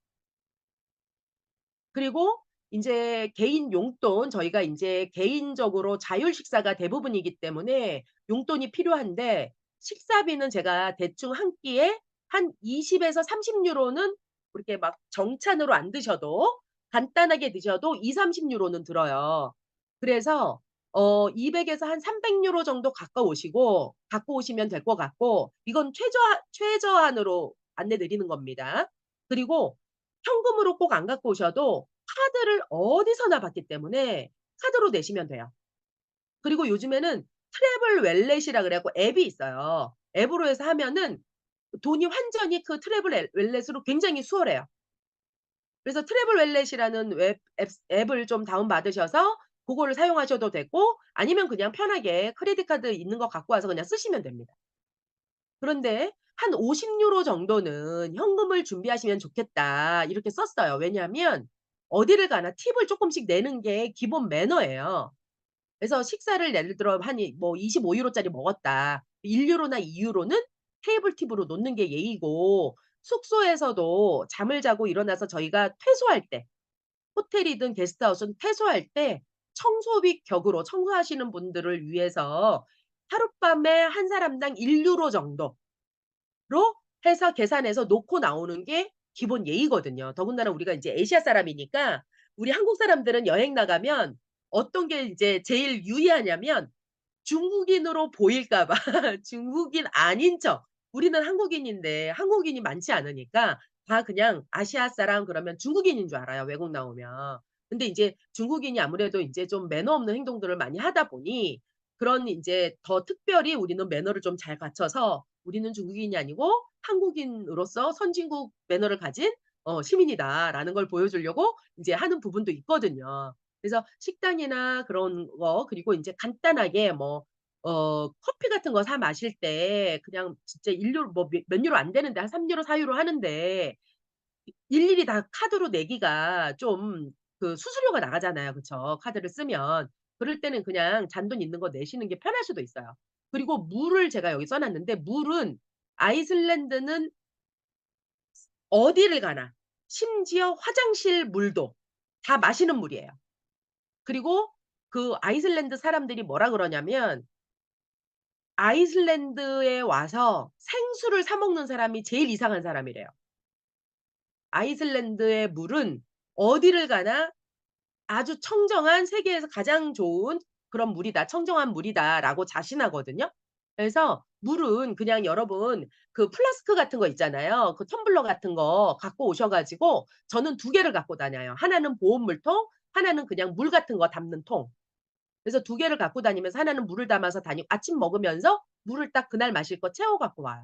그리고 인제 개인 용돈 저희가 인제 개인적으로 자율 식사가 대부분이기 때문에 용돈이 필요한데 식사비는 제가 대충 한 끼에 한 20 에서 30 유로는 그렇게 막 정찬으로 안 드셔도 간단하게 드셔도 2-30 유로는 들어요. 그래서 200 에서 한 300 유로 정도 갖고 오시면 될 것 같고 이건 최저한으로 안내 드리는 겁니다. 그리고 현금으로 꼭 안 갖고 오셔도 카드를 어디서나 받기 때문에 카드로 내시면 돼요. 그리고 요즘에는 트래블 웰렛이라 그래 갖고 앱이 있어요. 앱으로 해서 하면은 돈이 환전이 그 트래블 웰렛으로 굉장히 수월해요. 그래서 트래블 웰렛이라는 앱을 좀 다운 받으셔서 고거를 사용하셔도 되고 아니면 그냥 편하게 크레딧 카드 있는 거 갖고 와서 그냥 쓰시면 됩니다. 그런데 한 50 유로 정도는 현금을 준비하시면 좋겠다 이렇게 썼어요. 왜냐하면 어디를 가나 팁을 쪼끔씩 내는 게 기본 매너예요. 그래서 식사를 예를 들어 한 뭐 25 유로짜리 먹었다. 1 유로나 2 유로는 테이블 팁으로 놓는 게 예의고 숙소에서도 잠을 자고 일어나서 저희가 퇴소할 때 호텔이든 게스트하우스는 퇴소할 때 청소비 격으로 청소하시는 분들을 위해서 하룻밤에 한 사람당 1 유로 정도 로 해서 계산해서 놓고 나오는 게 기본 예의거든요. 더군다나 우리가 인제 아시아 사람이니까 우리 한국 사람들은 여행 나가면 어떤 게 이제 제일 유의하냐면 중국인으로 보일까 봐 중국인 아닌 척. 우리는 한국인인데 한국인이 많지 않으니까 다 그냥 아시아 사람 그러면 중국인인 줄 알아요, 외국 나오면. 근데 이제 중국인이 아무래도 인제 좀 매너 없는 행동들을 많이 하다 보니 그런 인제 더 특별히 우리는 매너를 좀 잘 갖춰서 '우리는 중국인이 아니고 한국인으로서 선진국 매너를 가진 시민이다.'라는 걸 보여주려고 인제 하는 부분도 있거든요. 그래서 식당이나 그런 거 그리고 인제 간단하게 뭐 커피 같은 거 사 마실 때 그냥 진짜 1 유로 뭐 몇 유로 안 되는데 한 3 유로 4 유로 하는데 일일이 다 카드로 내기가 좀 그 수수료가 나가잖아요. 그쵸? 카드를 쓰면. 그럴 때는 그냥 잔돈 있는 거 내시는 게 편할 수도 있어요. 그리고 물을 제가 여기 써 놨는데 물은 아이슬란드는 어디를 가나 심지어 화장실 물도 다 마시는 물이에요. 그리고 그 아이슬란드 사람들이 뭐라 그러냐면 아이슬란드에 와서 생수를 사 먹는 사람이 제일 이상한 사람이래요. 아이슬란드의 물은 어디를 가나 아주 청정한 세계에서 가장 좋은 그런 물이다. 청정한 물이다라고 자신하거든요. 그래서 물은 그냥 여러분 그 플라스크 같은 거 있잖아요. 그 텀블러 같은 거 갖고 오셔 가지고 저는 2 개를 갖고 다녀요. 하나는 보온물통, 하나는 그냥 물 같은 거 담는 통. 그래서 2 개를 갖고 다니면서 하나는 물을 담아서 다니고 아침 먹으면서 물을 딱 그날 마실 거 채워 갖고 와요.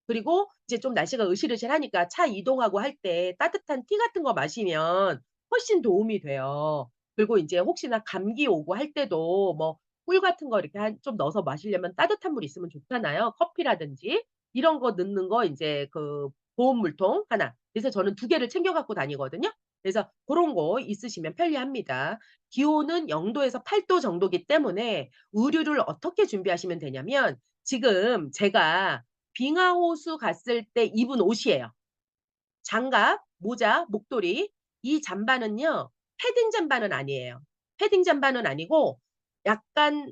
그리고 이제 좀 날씨가 으실으실하니까 차 이동하고 할 때 따뜻한 티 같은 거 마시면 훨씬 도움이 돼요. 그리고 인제 혹시나 감기 오고 할 때도 뭐 꿀 같은 거 이렇게 한 좀 넣어서 마시려면 따뜻한 물 있으면 좋잖아요. 커피라든지 이런 거 넣는 거 인제 그 보온물통 하나. 그래서 저는 2 개를 챙겨 갖고 다니거든요. 그래서 고런 거 있으시면 편리합니다. 기온은 0 도에서 8도 정도기 때문에 의류를 어떻게 준비하시면 되냐면 지금 제가 빙하호수 갔을 때 입은 옷이에요. 장갑, 모자, 목도리. 이 잠바는요 패딩 잠바는 아니에요. 패딩 잠바는 아니고 약간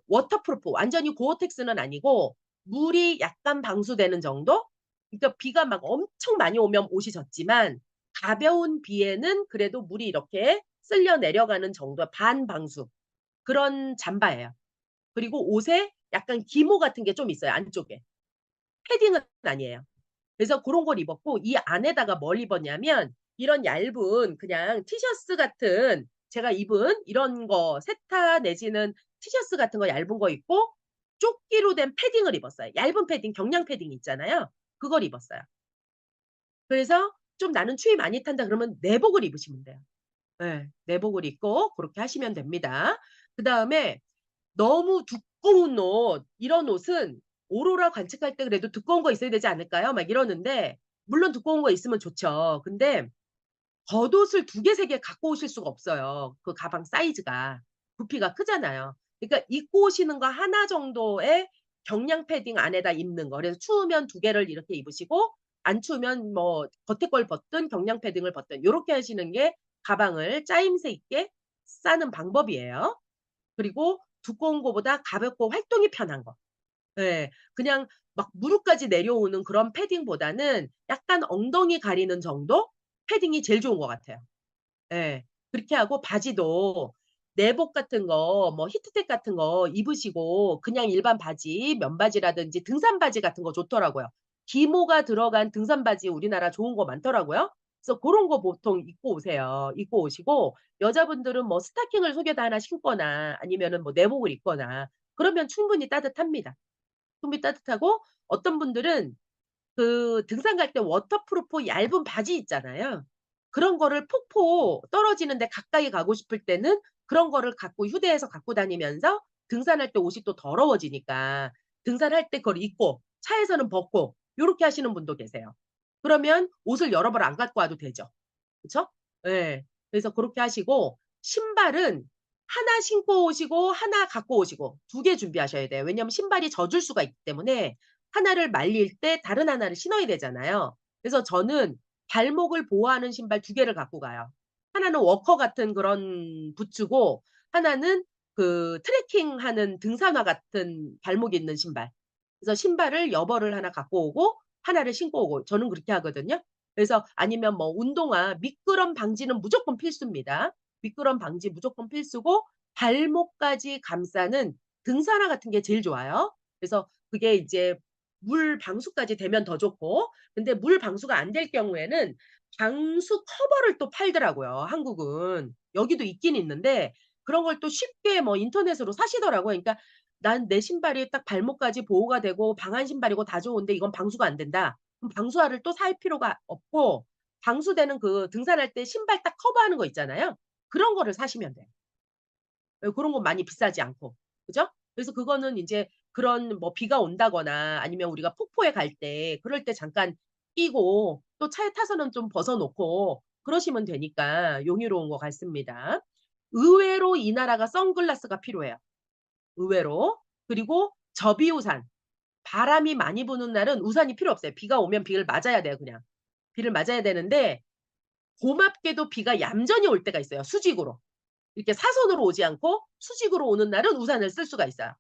워터프루프 완전히 고어텍스는 아니고 물이 약간 방수되는 정도? 그러니까 비가 막 엄청 많이 오면 옷이 젖지만 가벼운 비에는 그래도 물이 이렇게 쓸려 내려가는 정도의 반방수 그런 잠바예요. 그리고 옷에 약간 기모 같은 게 좀 있어요 안쪽에. 패딩은 아니에요. 그래서 고런 걸 입었고 이 안에다가 뭘 입었냐면 이런 얇은 그냥 티셔츠 같은 제가 입은 이런 거 세타 내지는 티셔츠 같은 거 얇은 거 입고 조끼로 된 패딩을 입었어요. 얇은 패딩 경량 패딩 있잖아요. 그걸 입었어요. 그래서 좀 '나는 추위 많이 탄다.' 그러면 내복을 입으시면 돼요. 예. 내복을 입고 고렇게 하시면 됩니다. 그다음에 너무 두꺼운 옷 이런 옷은 오로라 관측할 때 그래도 두꺼운 거 있어야 되지 않을까요? 막 이러는데 물론 두꺼운 거 있으면 좋죠. 근데 겉옷을 2 개, 3개 갖고 오실 수가 없어요. 그 가방 사이즈가. 부피가 크잖아요. 그러니까 입고 오시는 거 하나 정도의 경량 패딩 안에다 입는 거. 그래서 추우면 2 개를 이렇게 입으시고 안 추우면 뭐 겉에 걸 벗든 경량 패딩을 벗든 요렇게 하시는 게 가방을 짜임새 있게 싸는 방법이에요. 그리고 두꺼운 거보다 가볍고 활동이 편한 거. 예. 그냥 막 무릎까지 내려오는 그런 패딩보다는 약간 엉덩이 가리는 정도 패딩이 제일 좋은 것 같아요. 예. 그렇게 하고 바지도 내복 같은 거 뭐 히트텍 같은 거 입으시고 그냥 일반 바지 면바지라든지 등산 바지 같은 거 좋더라고요. 기모가 들어간 등산 바지 우리나라 좋은 거 많더라고요. 그래서 고런 거 보통 입고 오세요. 입고 오시고 여자분들은 뭐 스타킹을 속에다 하나 신거나 아니면은 뭐 내복을 입거나 그러면 충분히 따뜻합니다. 충분히 따뜻하고 어떤 분들은 그 등산 갈 때 워터프루프 얇은 바지 있잖아요. 그런 거를 폭포 떨어지는 데 가까이 가고 싶을 때는 그런 거를 갖고 휴대해서 갖고 다니면서 등산할 때 옷이 또 더러워지니까 등산할 때 그걸 입고 차에서는 벗고 요렇게 하시는 분도 계세요. 그러면 옷을 여러 벌 안 갖고 와도 되죠. 그쵸? 예. 그래서 고렇게 하시고 신발은 하나 신고 오시고 하나 갖고 오시고 2개 준비하셔야 돼요. 왜냐하면 신발이 젖을 수가 있기 때문에 하나를 말릴 때 다른 하나를 신어야 되잖아요. 그래서 저는 발목을 보호하는 신발 2 개를 갖고 가요. 하나는 워커 같은 그런 부츠고 하나는 그 트레킹하는 등산화 같은 발목 있는 신발. 그래서 신발을 여벌을 하나 갖고 오고 하나를 신고 오고 저는 그렇게 하거든요. 그래서 아니면 뭐 운동화 미끄럼 방지는 무조건 필수입니다. 미끄럼 방지 무조건 필수고 발목까지 감싸는 등산화 같은 게 제일 좋아요. 그래서 그게 이제 물 방수까지 되면 더 좋고 근데 물 방수가 안 될 경우에는 방수 커버를 또 팔더라고요 한국은. 여기도 있긴 있는데 그런 걸 또 쉽게 뭐 인터넷으로 사시더라고요. 그러니까 '난 내 신발이 딱 발목까지 보호가 되고 방한 신발이고 다 좋은데 이건 방수가 안 된다.' 그럼 방수화를 또 살 필요가 없고 방수되는 그 등산할 때 신발 딱 커버하는 거 있잖아요. 그런 거를 사시면 돼요. 예 고런 건 많이 비싸지 않고. 그죠? 그래서 그거는 인제 그런 뭐 비가 온다거나 아니면 우리가 폭포에 갈 때 그럴 때 잠깐 끼고 또 차에 타서는 좀 벗어 놓고 그러시면 되니까 용이로운 것 같습니다. 의외로 이 나라가 선글라스가 필요해요, 의외로. 그리고 저비우산. 바람이 많이 부는 날은 우산이 필요 없어요. 비가 오면 비를 맞아야 돼요 그냥. 비를 맞아야 되는데 고맙게도 비가 얌전히 올 때가 있어요 수직으로. 이렇게 사선으로 오지 않고 수직으로 오는 날은 우산을 쓸 수가 있어요.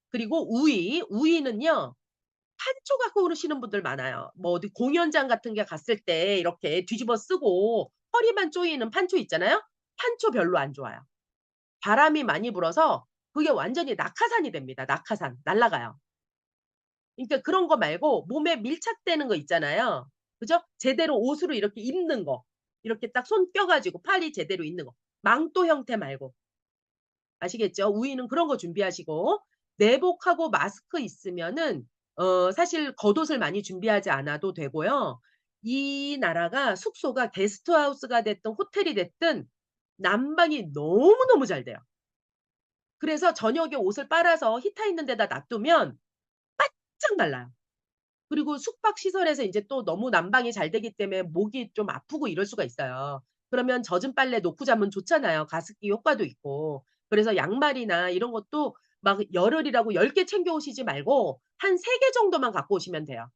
그리고 우위는요 판초 갖고 오시는 분들 많아요. 뭐 어디 공연장 같은 데 갔을 때 이렇게 뒤집어 쓰고 허리만 조이는 판초 있잖아요. 판초 별로 안 좋아요. 바람이 많이 불어서 그게 완전히 낙하산이 됩니다. 낙하산. 날아가요. 그러니까 그런 거 말고 몸에 밀착되는 거 있잖아요. 그죠? 제대로 옷으로 이렇게 입는 거. 이렇게 딱 손 껴 가지고 팔이 제대로 있는 거. 망토 형태 말고. 아시겠죠? 우위는 그런 거 준비하시고 내복하고 마스크 있으면은 사실 겉옷을 많이 준비하지 않아도 되고요. 이 나라가 숙소가 게스트하우스가 됐든 호텔이 됐든 난방이 너무너무 잘 돼요. 그래서 저녁에 옷을 빨아서 히터 있는 데다 놔두면 바짝 말라요. 그리고 숙박 시설에서 인제 또 너무 난방이 잘 되기 때문에 목이 좀 아프고 이럴 수가 있어요. 그러면 젖은 빨래 놓고 자면 좋잖아요. 가습기 효과도 있고. 그래서 양말이나 이런 것도 막 열흘이라고 10개 챙겨 오시지 말고 한 3개 정도만 갖고 오시면 돼요.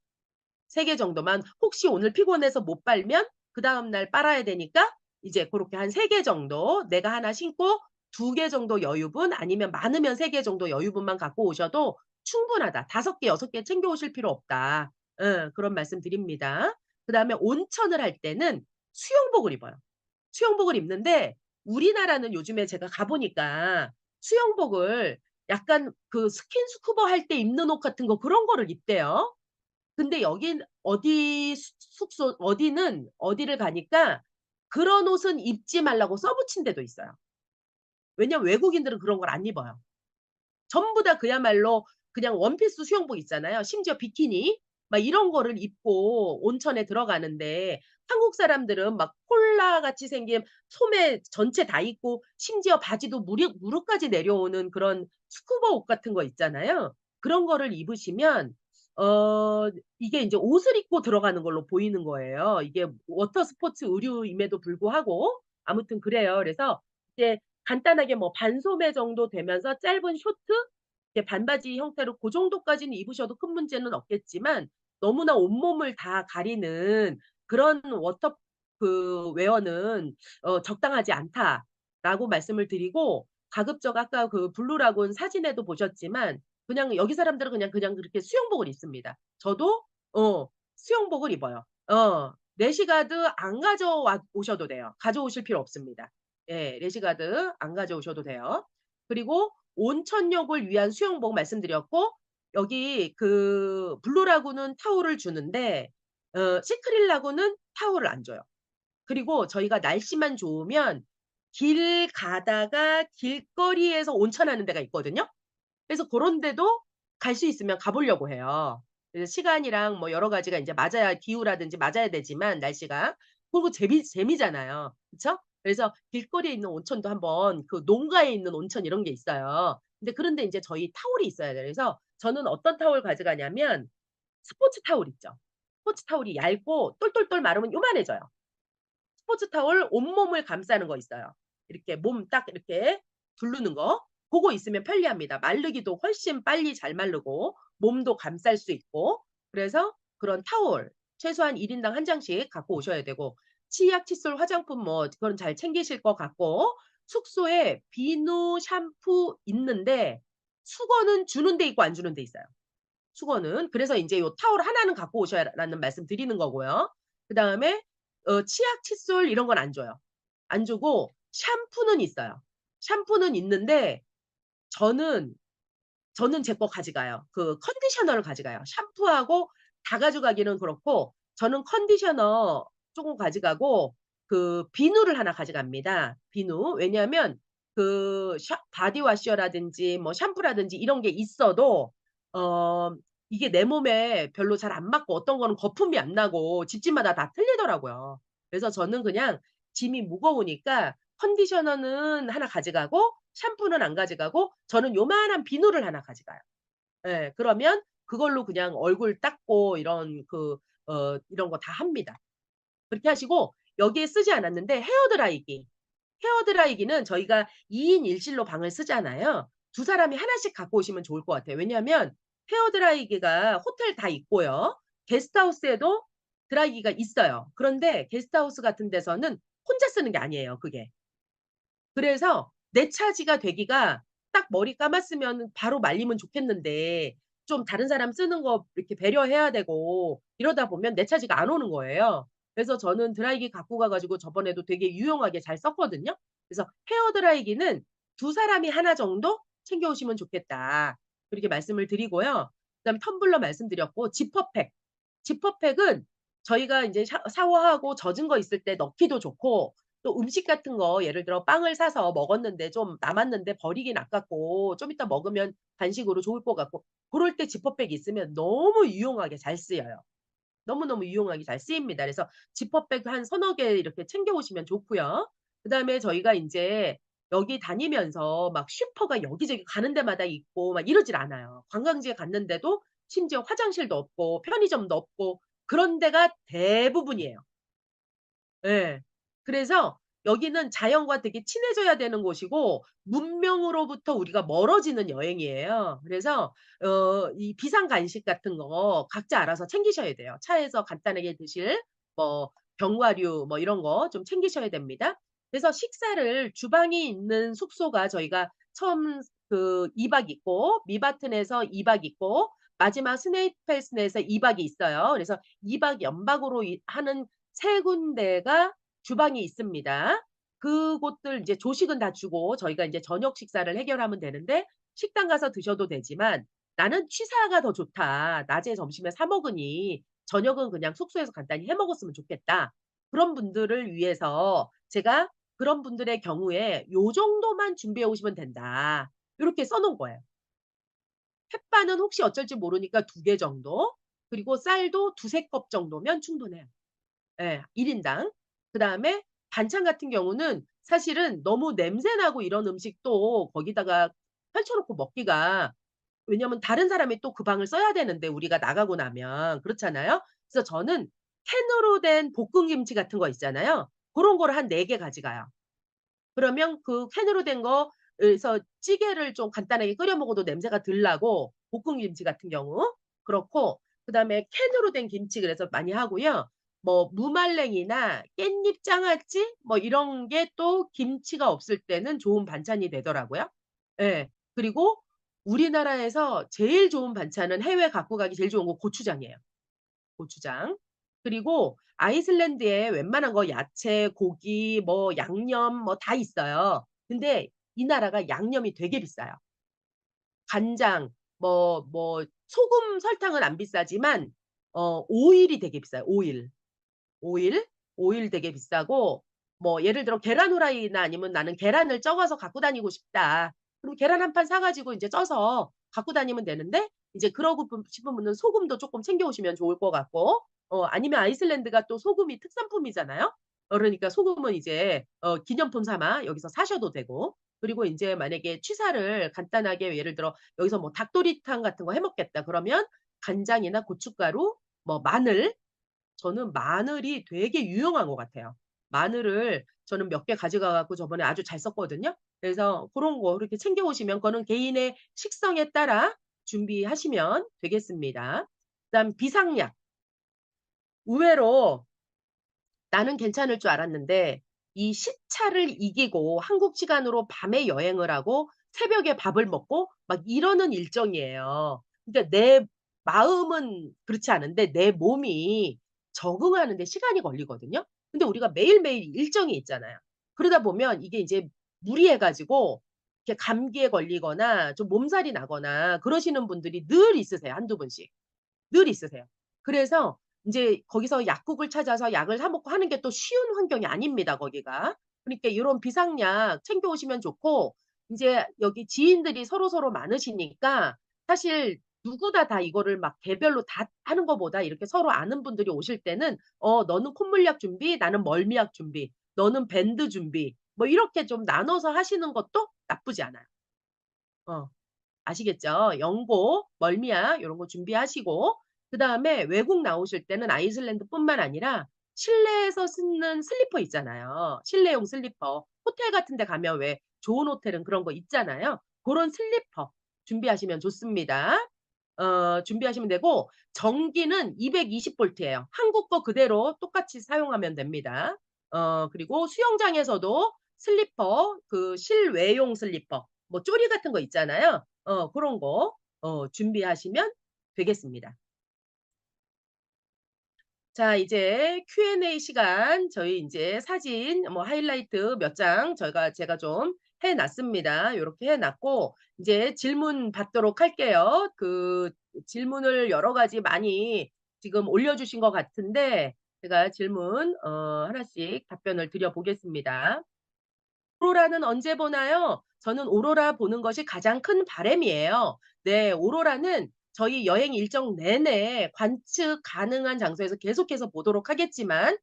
3개 정도만 혹시 오늘 피곤해서 못 빨면 그다음 날 빨아야 되니까 이제 고렇게 한 3개 정도 내가 하나 신고 2개 정도 여유분 아니면 많으면 3개 정도 여유분만 갖고 오셔도 충분하다. 5개, 6개 챙겨 오실 필요 없다. 예. 그런 말씀 드립니다. 그다음에 온천을 할 때는 수영복을 입어요. 수영복을 입는데 우리나라는 요즘에 제가 가 보니까 수영복을 약간 그 스킨스쿠버 할 때 입는 옷 같은 거 그런 거를 입대요. 근데 여긴 어디 숙소 어디는 어디를 가니까 그런 옷은 입지 말라고 써 붙인 데도 있어요. 왜냐면 외국인들은 그런 걸 안 입어요. 전부 다 그야말로 그냥 원피스 수영복 있잖아요. 심지어 비키니 막 이런 거를 입고 온천에 들어가는데 한국 사람들은 막 콜라 같이 생긴 소매 전체 다 입고 심지어 바지도 무릎까지 내려오는 그런 스쿠버 옷 같은 거 있잖아요. 그런 거를 입으시면 어 이게 인제 옷을 입고 들어가는 걸로 보이는 거예요. 이게 워터 스포츠 의류임에도 불구하고 아무튼 그래요. 그래서 이제 간단하게 뭐 반소매 정도 되면서 짧은 쇼트 이렇게 반바지 형태로 고 정도까지는 입으셔도 큰 문제는 없겠지만 너무나 온몸을 다 가리는 그런 워터 웨어는 "적당하지 않다."라고 말씀을 드리고 가급적 아까 그 블루 라군 사진에도 보셨지만 그냥 여기 사람들은 그냥 그렇게 수영복을 입습니다. 저도 수영복을 입어요. 래시가드 안 가져와 오셔도 돼요. 가져오실 필요 없습니다. 예. 래시가드 안 가져오셔도 돼요. 그리고 온천욕을 위한 수영복 말씀드렸고 여기 그 블루 라군은 타올을 주는데 시크릿 라군은 타올을 안 줘요. 그리고 저희가 날씨만 좋으면 길 가다가 길거리에서 온천하는 데가 있거든요. 그래서 고런 데도 갈 수 있으면 가 보려고 해요. 그래서 시간이랑 뭐 여러 가지가 인제 맞아야 기후라든지 맞아야 되지만 날씨가. 그리고 재미잖아요. 그쵸? 그래서 길거리에 있는 온천도 한번 그 농가에 있는 온천 이런 게 있어요. 근데 그런 데 인제 저희 타올이 있어야 돼요. 그래서 저는 어떤 타올 가져가냐면 스포츠 타올 있죠. 스포츠 타올이 얇고 똘똘똘 마르면 요만해져요. 스포츠 타올 온몸을 감싸는 거 있어요. 이렇게 몸 딱 이렇게 두르는 거. 고거 있으면 편리합니다. 마르기도 훨씬 빨리 잘 마르고 몸도 감쌀 수 있고. 그래서 그런 타올 최소한 1 인당 1 장씩 갖고 오셔야 되고 치약, 칫솔, 화장품 뭐 그건 잘 챙기실 것 같고 숙소에 비누, 샴푸 있는데 수건은 주는 데 있고 안 주는 데 있어요. 수건은. 그래서 인제 요 타올 하나는 갖고 오셔라라는 말씀 드리는 거고요. 그다음에 치약, 칫솔 이런 건 안 줘요. 안 주고 샴푸는 있어요. 샴푸는 있는데 저는 제 거 가져가요. 그 컨디셔너를 가져가요. 샴푸하고 다 가져가기는 그렇고 저는 컨디셔너 쪼금 가져가고 그 비누를 하나 가져갑니다. 비누. 왜냐하면 그 바디워셔라든지 뭐 샴푸라든지 이런 게 있어도 어 이게 내 몸에 별로 잘 안 맞고 어떤 거는 거품이 안 나고 집집마다 다 틀리더라고요. 그래서 저는 그냥 짐이 무거우니까 컨디셔너는 하나 가져가고 샴푸는 안 가져가고 저는 요만한 비누를 하나 가져가요. 예. 그러면 그걸로 그냥 얼굴 닦고 이런 이런 거 다 합니다. 그렇게 하시고 여기에 쓰지 않았는데 헤어 드라이기. 헤어 드라이기는 저희가 2인 1 실로 방을 쓰잖아요. 두 사람이 하나씩 갖고 오시면 좋을 것 같아요. 왜냐하면 헤어 드라이기가 호텔 다 있고요. 게스트하우스에도 드라이기가 있어요. 그런데 게스트하우스 같은 데서는 혼자 쓰는 게 아니에요 그게. 그래서 내 차지가 되기가 딱 머리 감았으면 바로 말리면 좋겠는데 좀 다른 사람 쓰는 거 이렇게 배려해야 되고 이러다 보면 내 차지가 안 오는 거예요. 그래서 저는 드라이기 갖고 가 가지고 저번에도 되게 유용하게 잘 썼거든요. 그래서 헤어 드라이기는 두 사람이 하나 정도 챙겨 오시면 좋겠다. 그렇게 말씀을 드리고요. 그다음에 텀블러 말씀드렸고 지퍼백. 지퍼백은 저희가 인제 샤워하고 젖은 거 있을 때 넣기도 좋고 또 음식 같은 거 예를 들어 빵을 사서 먹었는데 좀 남았는데 버리긴 아깝고 좀 이따 먹으면 간식으로 좋을 것 같고 고럴 때 지퍼백이 있으면 너무 유용하게 잘 쓰여요. 너무너무 유용하게 잘 쓰입니다. 그래서 지퍼백 한 서너 개 이렇게 챙겨 오시면 좋고요. 그다음에 저희가 인제 여기 다니면서 막 슈퍼가 여기저기 가는 데마다 있고 막 이러질 않아요. 관광지에 갔는데도 심지어 화장실도 없고 편의점도 없고 그런 데가 대부분이에요. 예. 그래서 여기는 자연과 되게 친해져야 되는 곳이고 문명으로부터 우리가 멀어지는 여행이에요. 그래서 이 비상 간식 같은 거 각자 알아서 챙기셔야 돼요. 차에서 간단하게 드실 뭐 견과류 뭐 이런 거 좀 챙기셔야 됩니다. 그래서 식사를 주방이 있는 숙소가 저희가 처음 2박 있고 미바튼에서 2박 있고 마지막 스네이펠스에서 2 박이 있어요. 그래서 2박 연박으로 하는 3 군데가 주방이 있습니다. 그곳들 인제 조식은 다 주고 저희가 인제 저녁 식사를 해결하면 되는데 식당 가서 드셔도 되지만 "나는 취사가 더 좋다. 낮에 점심에 사 먹으니 저녁은 그냥 숙소에서 간단히 해 먹었으면 좋겠다." 그런 분들을 위해서 제가 그런 분들의 경우에 "요 정도만 준비해 오시면 된다." 요렇게 써 놓은 거예요. 햇반은 혹시 어쩔지 모르니까 2개 정도, 그리고 쌀도 2-3컵 정도면 충분해요. 예. 1 인당. 그다음에 반찬 같은 경우는 사실은 너무 냄새 나고 이런 음식도 거기다가 펼쳐 놓고 먹기가, 왜냐면 다른 사람이 또 그 방을 써야 되는데 우리가 나가고 나면. 그렇잖아요. 그래서 저는 캔으로 된 볶음김치 같은 거 있잖아요. 고런 거를 한 4개 가져가요. 그러면 그 캔으로 된 거에서 찌개를 좀 간단하게 끓여 먹어도 냄새가 덜 나고, 볶음김치 같은 경우 그렇고, 그다음에 캔으로 된 김치 그래서 많이 하고요. 뭐 무말랭이나 깻잎 장아찌 뭐 이런 게 또 김치가 없을 때는 좋은 반찬이 되더라고요. 예. 그리고 우리나라에서 제일 좋은 반찬은 해외 갖고 가기 제일 좋은 거 고추장이에요. 고추장. 그리고 아이슬란드에 웬만한 거 야채, 고기, 뭐 양념 뭐 다 있어요. 근데 이 나라가 양념이 되게 비싸요. 간장, 소금, 설탕은 안 비싸지만 오일이 되게 비싸요, 오일. 오일, 오일 되게 비싸고, 뭐 예를 들어 계란 후라이나 아니면 '나는 계란을 쪄 가서 갖고 다니고 싶다.' 그럼 계란 한 판 사 가지고 인제 쪄서 갖고 다니면 되는데, 이제 그러고 싶은 분은 소금도 쪼끔 챙겨 오시면 좋을 것 같고, 아니면 아이슬란드가 또 소금이 특산품이잖아요. 그러니까 소금은 이제 기념품 삼아 여기서 사셔도 되고, 그리고 인제 만약에 취사를 간단하게 예를 들어 여기서 뭐 닭도리탕 같은 거 해 먹겠다 그러면 간장이나 고춧가루, 뭐 마늘, 저는 마늘이 되게 유용한 것 같아요. 마늘을 저는 몇 개 가져가 갖고 저번에 아주 잘 썼거든요. 그래서 고런 거 이렇게 챙겨 오시면 그거는 개인의 식성에 따라 준비하시면 되겠습니다. 그다음 비상약. 의외로 나는 괜찮을 줄 알았는데 이 시차를 이기고 한국 시간으로 밤에 여행을 하고 새벽에 밥을 먹고 막 이러는 일정이에요. 그러니까 내 마음은 그렇지 않은데 내 몸이 적응하는 데 시간이 걸리거든요. 근데 우리가 매일매일 일정이 있잖아요. 그러다 보면 이게 이제 무리해 가지고 이렇게 감기에 걸리거나 좀 몸살이 나거나 그러시는 분들이 늘 있으세요, 한두 분씩. 늘 있으세요. 그래서 인제 거기서 약국을 찾아서 약을 사 먹고 하는 게 또 쉬운 환경이 아닙니다, 거기가. 그러니까 요런 비상약 챙겨 오시면 좋고, 인제 여기 지인들이 서로서로 많으시니까 사실 누구나 다 이거를 막 개별로 다 하는 거보다 이렇게 서로 아는 분들이 오실 때는 "너는 콧물약 준비, 나는 멀미약 준비, 너는 밴드 준비." 뭐 이렇게 좀 나눠서 하시는 것도 나쁘지 않아요. 어. 아시겠죠? 연고, 멀미약 요런 거 준비하시고, 그다음에 외국 나오실 때는 아이슬란드뿐만 아니라 실내에서 신는 슬리퍼 있잖아요. 실내용 슬리퍼. 호텔 같은 데 가면 왜 좋은 호텔은 그런 거 있잖아요. 고런 슬리퍼 준비하시면 좋습니다. 준비하시면 되고, 전기는 220 볼트예요. 한국 거 그대로 똑같이 사용하면 됩니다. 그리고 수영장에서도 슬리퍼, 그 실외용 슬리퍼 뭐 쪼리 같은 거 있잖아요. 고런 거 준비하시면 되겠습니다. 자, 이제 Q&A 시간. 저희 인제 사진 뭐 하이라이트 몇 장 제가 좀 해 놨습니다. 요렇게 해 놨고 인제 질문 받도록 할게요. 그 질문을 여러 가지 많이 지금 올려주신 것 같은데 제가 질문 하나씩 답변을 드려 보겠습니다. 오로라는 언제 보나요? 저는 오로라 보는 것이 가장 큰 바람이에요. 네. 오로라는 저희 여행 일정 내내 관측 가능한 장소에서 계속해서 보도록 하겠지만,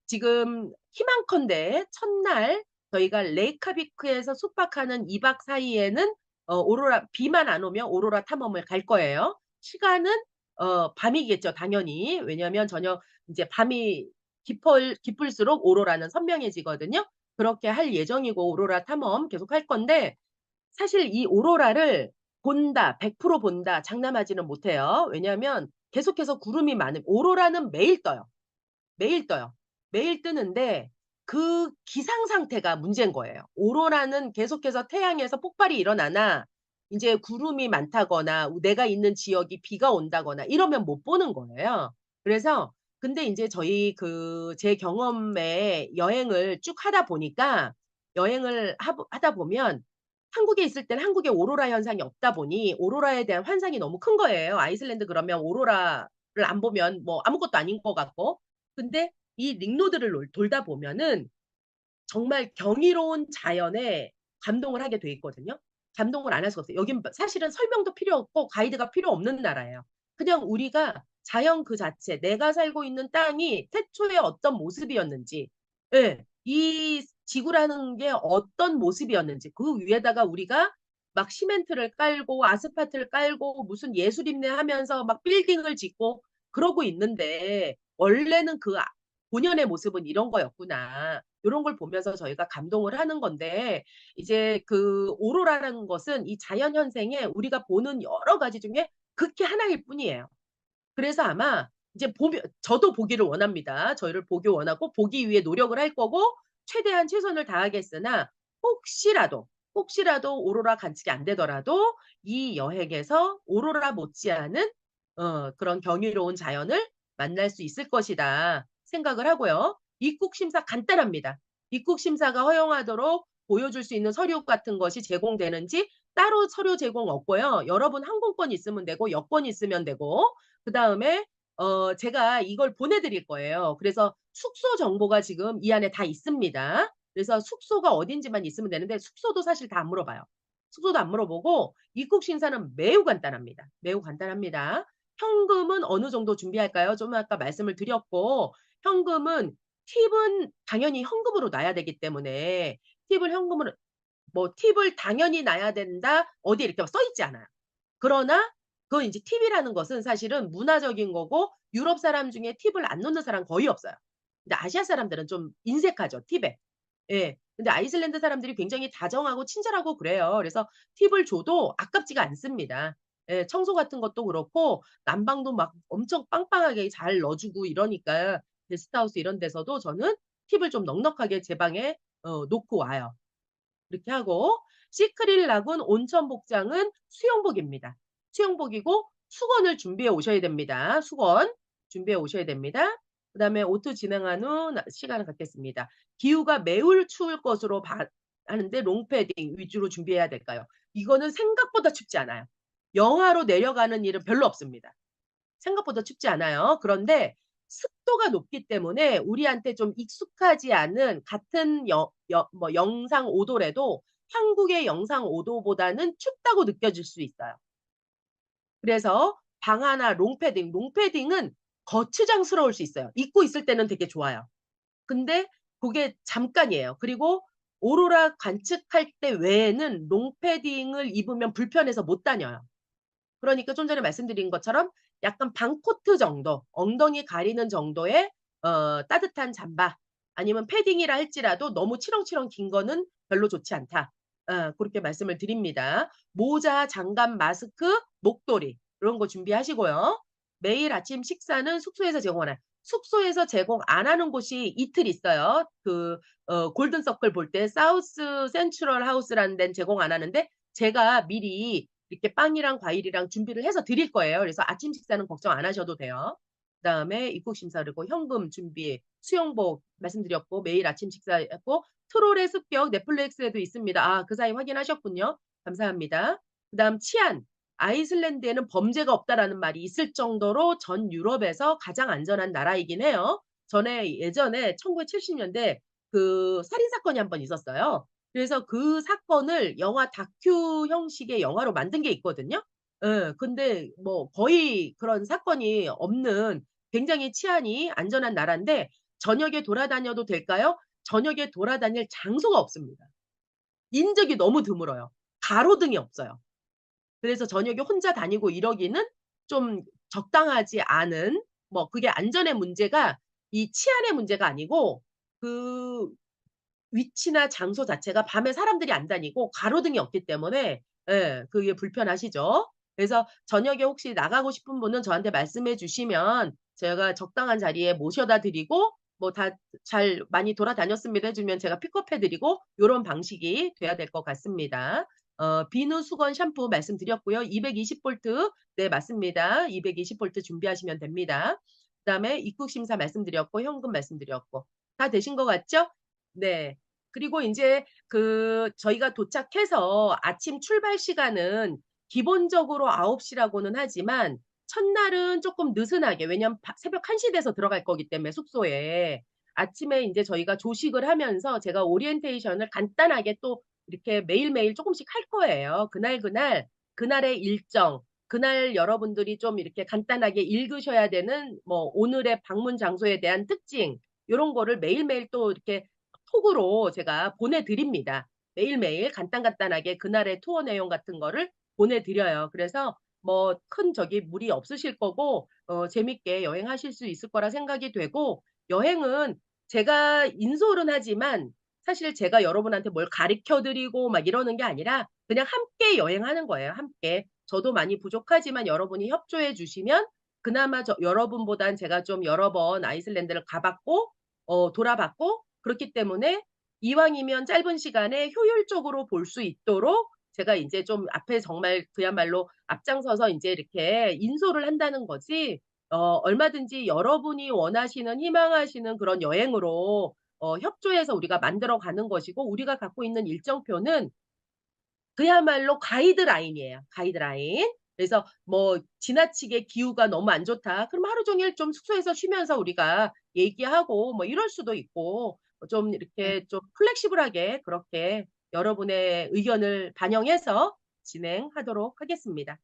지금 희망컨대 첫날 저희가 레이카비크에서 숙박하는 2박 사이에는 오로라 비만 안 오면 오로라 탐험을 갈 거예요. 시간은 밤이겠죠, 당연히. 왜냐하면 저녁 인제 밤이 깊을수록 오로라는 선명해지거든요. 그렇게 할 예정이고 오로라 탐험 계속할 건데, 사실 이 오로라를 본다, 100% 본다 장담하지는 못해요. 왜냐하면 계속해서 구름이 많은, 오로라는 매일 떠요. 매일 떠요. 매일 뜨는데 그 기상 상태가 문제인 거예요. 오로라는 계속해서 태양에서 폭발이 일어나나 인제 구름이 많다거나 내가 있는 지역이 비가 온다거나 이러면 못 보는 거예요. 그래서 근데 인제 저희 제 경험에 여행을 쭉 하다 보니까 여행을 하다 보면 한국에 있을 때는 한국에 오로라 현상이 없다 보니 오로라에 대한 환상이 너무 큰 거예요. 아이슬란드 그러면 오로라를 안 보면 뭐 아무것도 아닌 것 같고. 근데 이 링로드를 돌다 보면은 정말 경이로운 자연에 감동을 하게 돼 있거든요. 감동을 안 할 수가 없어요. 여긴 사실은 설명도 필요 없고 가이드가 필요 없는 나라예요. 그냥 우리가 자연 그 자체 내가 살고 있는 땅이 태초에 어떤 모습이었는지 예. 이 지구라는 게 어떤 모습이었는지 그 위에다가 우리가 막 시멘트를 깔고 아스팔트를 깔고 무슨 예술인네 하면서 막 빌딩을 짓고 그러고 있는데 원래는 본연의 모습은 이런 거였구나. 요런 걸 보면서 저희가 감동을 하는 건데 이제 오로라라는 것은 이 자연 현생에 우리가 보는 여러 가지 중에 극히 하나일 뿐이에요. 그래서 아마 이제 보면 저도 보기를 원합니다. 저희를 보기 원하고 보기 위해 노력을 할 거고 최대한 최선을 다하겠으나 혹시라도, 혹시라도 오로라 관측이 안 되더라도 이 여행에서 오로라 못지않은 그런 경이로운 자연을 만날 수 있을 것이다 생각을 하고요. 입국 심사 간단합니다. 입국 심사가 허용하도록 보여줄 수 있는 서류 같은 것이 제공되는지 따로 서류 제공 없고요. 여러분 항공권 있으면 되고 여권 있으면 되고 그다음에 제가 이걸 보내 드릴 거예요. 그래서 숙소 정보가 지금 이 안에 다 있습니다. 그래서 숙소가 어딘지만 있으면 되는데 숙소도 사실 다 안 물어봐요. 숙소도 안 물어보고 입국 심사는 매우 간단합니다. 매우 간단합니다. 현금은 어느 정도 준비할까요? 좀 아까 말씀을 드렸고 현금은 팁은 당연히 현금으로 놔야 되기 때문에 팁을 현금으로 팁을 당연히 놔야 된다 어디에 이렇게 써 있지 않아요. 그러나 그건 인제 팁이라는 것은 사실은 문화적인 거고 유럽 사람 중에 팁을 안 놓는 사람 거의 없어요. 근데 아시아 사람들은 좀 인색하죠, 팁에. 예. 근데 아이슬란드 사람들이 굉장히 다정하고 친절하고 그래요. 그래서 팁을 줘도 아깝지가 않습니다. 예. 청소 같은 것도 그렇고 난방도 막 엄청 빵빵하게 잘 넣어 주고 이러니까 게스트하우스 이런 데서도 저는 팁을 좀 넉넉하게 제 방에 놓고 와요. 그렇게 하고 시크릴 라군 온천 복장은 수영복입니다. 수영복이고 수건을 준비해 오셔야 됩니다. 수건 준비해 오셔야 됩니다. 그다음에 오트 진행한 후 시간을 갖겠습니다. 기후가 매우 추울 것으로 하는데 롱패딩 위주로 준비해야 될까요? 이거는 생각보다 춥지 않아요. 영하로 내려가는 일은 별로 없습니다. 생각보다 춥지 않아요. 그런데 습도가 높기 때문에 우리한테 좀 익숙하지 않은 같은 영상 5 도래도 한국의 영상 5 도보다는 춥다고 느껴질 수 있어요. 그래서 방 하나 롱패딩은 거추장스러울 수 있어요. 입고 있을 때는 되게 좋아요. 근데 고게 잠깐이에요. 그리고 오로라 관측할 때 외에는 롱패딩을 입으면 불편해서 못 다녀요. 그러니까 좀 전에 말씀드린 것처럼 약간 방코트 정도, 엉덩이 가리는 정도의 따뜻한 잠바 아니면 패딩이라 할지라도 너무 치렁치렁 긴 거는 별로 좋지 않다. 고렇게 말씀을 드립니다. 모자, 장갑, 마스크, 목도리 이런 거 준비하시고요. 매일 아침 식사는 숙소에서 제공하나요? 숙소에서 제공 안 하는 곳이 이틀 있어요. 골든 서클 볼 때 사우스 센트럴 하우스라는 데는 제공 안 하는데 제가 미리 이렇게 빵이랑 과일이랑 준비를 해서 드릴 거예요. 그래서 아침 식사는 걱정 안 하셔도 돼요. 그다음에 입국 심사 그리고 현금 준비, 수영복 말씀드렸고 매일 아침 식사했고 트롤의 습격 넷플릭스에도 있습니다. 그 사이 확인하셨군요. 감사합니다. 그다음 치안. 아이슬란드에는 범죄가 없다라는 말이 있을 정도로 전 유럽에서 가장 안전한 나라이긴 해요. 예전에 1970년대 살인 사건이 한 번 있었어요. 그래서 그 사건을 영화 다큐 형식의 영화로 만든 게 있거든요. 예. 근데 거의 그런 사건이 없는 굉장히 치안이 안전한 나라인데 저녁에 돌아다녀도 될까요? 저녁에 돌아다닐 장소가 없습니다. 인적이 너무 드물어요. 가로등이 없어요. 그래서 저녁에 혼자 다니고 이러기는 좀 적당하지 않은 그게 안전의 문제가 이 치안의 문제가 아니고 그 위치나 장소 자체가 밤에 사람들이 안 다니고 가로등이 없기 때문에 예 그게 불편하시죠. 그래서 저녁에 혹시 나가고 싶은 분은 저한테 말씀해 주시면 제가 적당한 자리에 모셔다 드리고 다 잘 많이 돌아다녔습니다 해 주면 제가 픽업해 드리고 요런 방식이 돼야 될 것 같습니다. 비누 수건 샴푸 말씀드렸고요. 220 볼트 네 맞습니다. 220 볼트 준비하시면 됩니다. 그다음에 입국 심사 말씀드렸고 현금 말씀드렸고 다 되신 것 같죠? 네. 그리고 인제 저희가 도착해서 아침 출발 시간은 기본적으로 9 시라고는 하지만 첫날은 쪼끔 느슨하게 왜냐면 새벽 1시 돼서 들어갈 거기 때문에 숙소에. 아침에 인제 저희가 조식을 하면서 제가 오리엔테이션을 간단하게 또 이렇게 매일매일 쪼끔씩 할 거예요. 그날의 일정, 그날 여러분들이 좀 이렇게 간단하게 읽으셔야 되는 뭐 오늘의 방문 장소에 대한 특징 요런 거를 매일매일 또 이렇게 톡으로 제가 보내 드립니다. 매일매일 간단간단하게 그날의 투어 내용 같은 거를 보내 드려요. 그래서 뭐 큰 무리 없으실 거고 재밌게 여행하실 수 있을 거라 생각이 되고 여행은 제가 인솔은 하지만 사실 제가 여러분한테 뭘 가르쳐 드리고 막 이러는 게 아니라 그냥 함께 여행하는 거예요, 함께. 저도 많이 부족하지만 여러분이 협조해 주시면 그나마 여러분보단 제가 좀 여러 번 아이슬란드를 가 봤고 돌아 봤고 그렇기 때문에 이왕이면 짧은 시간에 효율적으로 볼 수 있도록 제가 인제 좀 앞에 정말 그야말로 앞장서서 인제 이렇게 인솔을 한다는 거지 얼마든지 여러분이 원하시는 희망하시는 그런 여행으로 협조해서 우리가 만들어 가는 것이고 우리가 갖고 있는 일정표는 그야말로 가이드라인이에요, 가이드라인. 그래서 뭐 지나치게 기후가 너무 안 좋다. 그럼 하루 종일 좀 숙소에서 쉬면서 우리가 얘기하고 뭐 이럴 수도 있고 좀 이렇게 좀 플렉시블하게 그렇게 여러분의 의견을 반영해서 진행하도록 하겠습니다.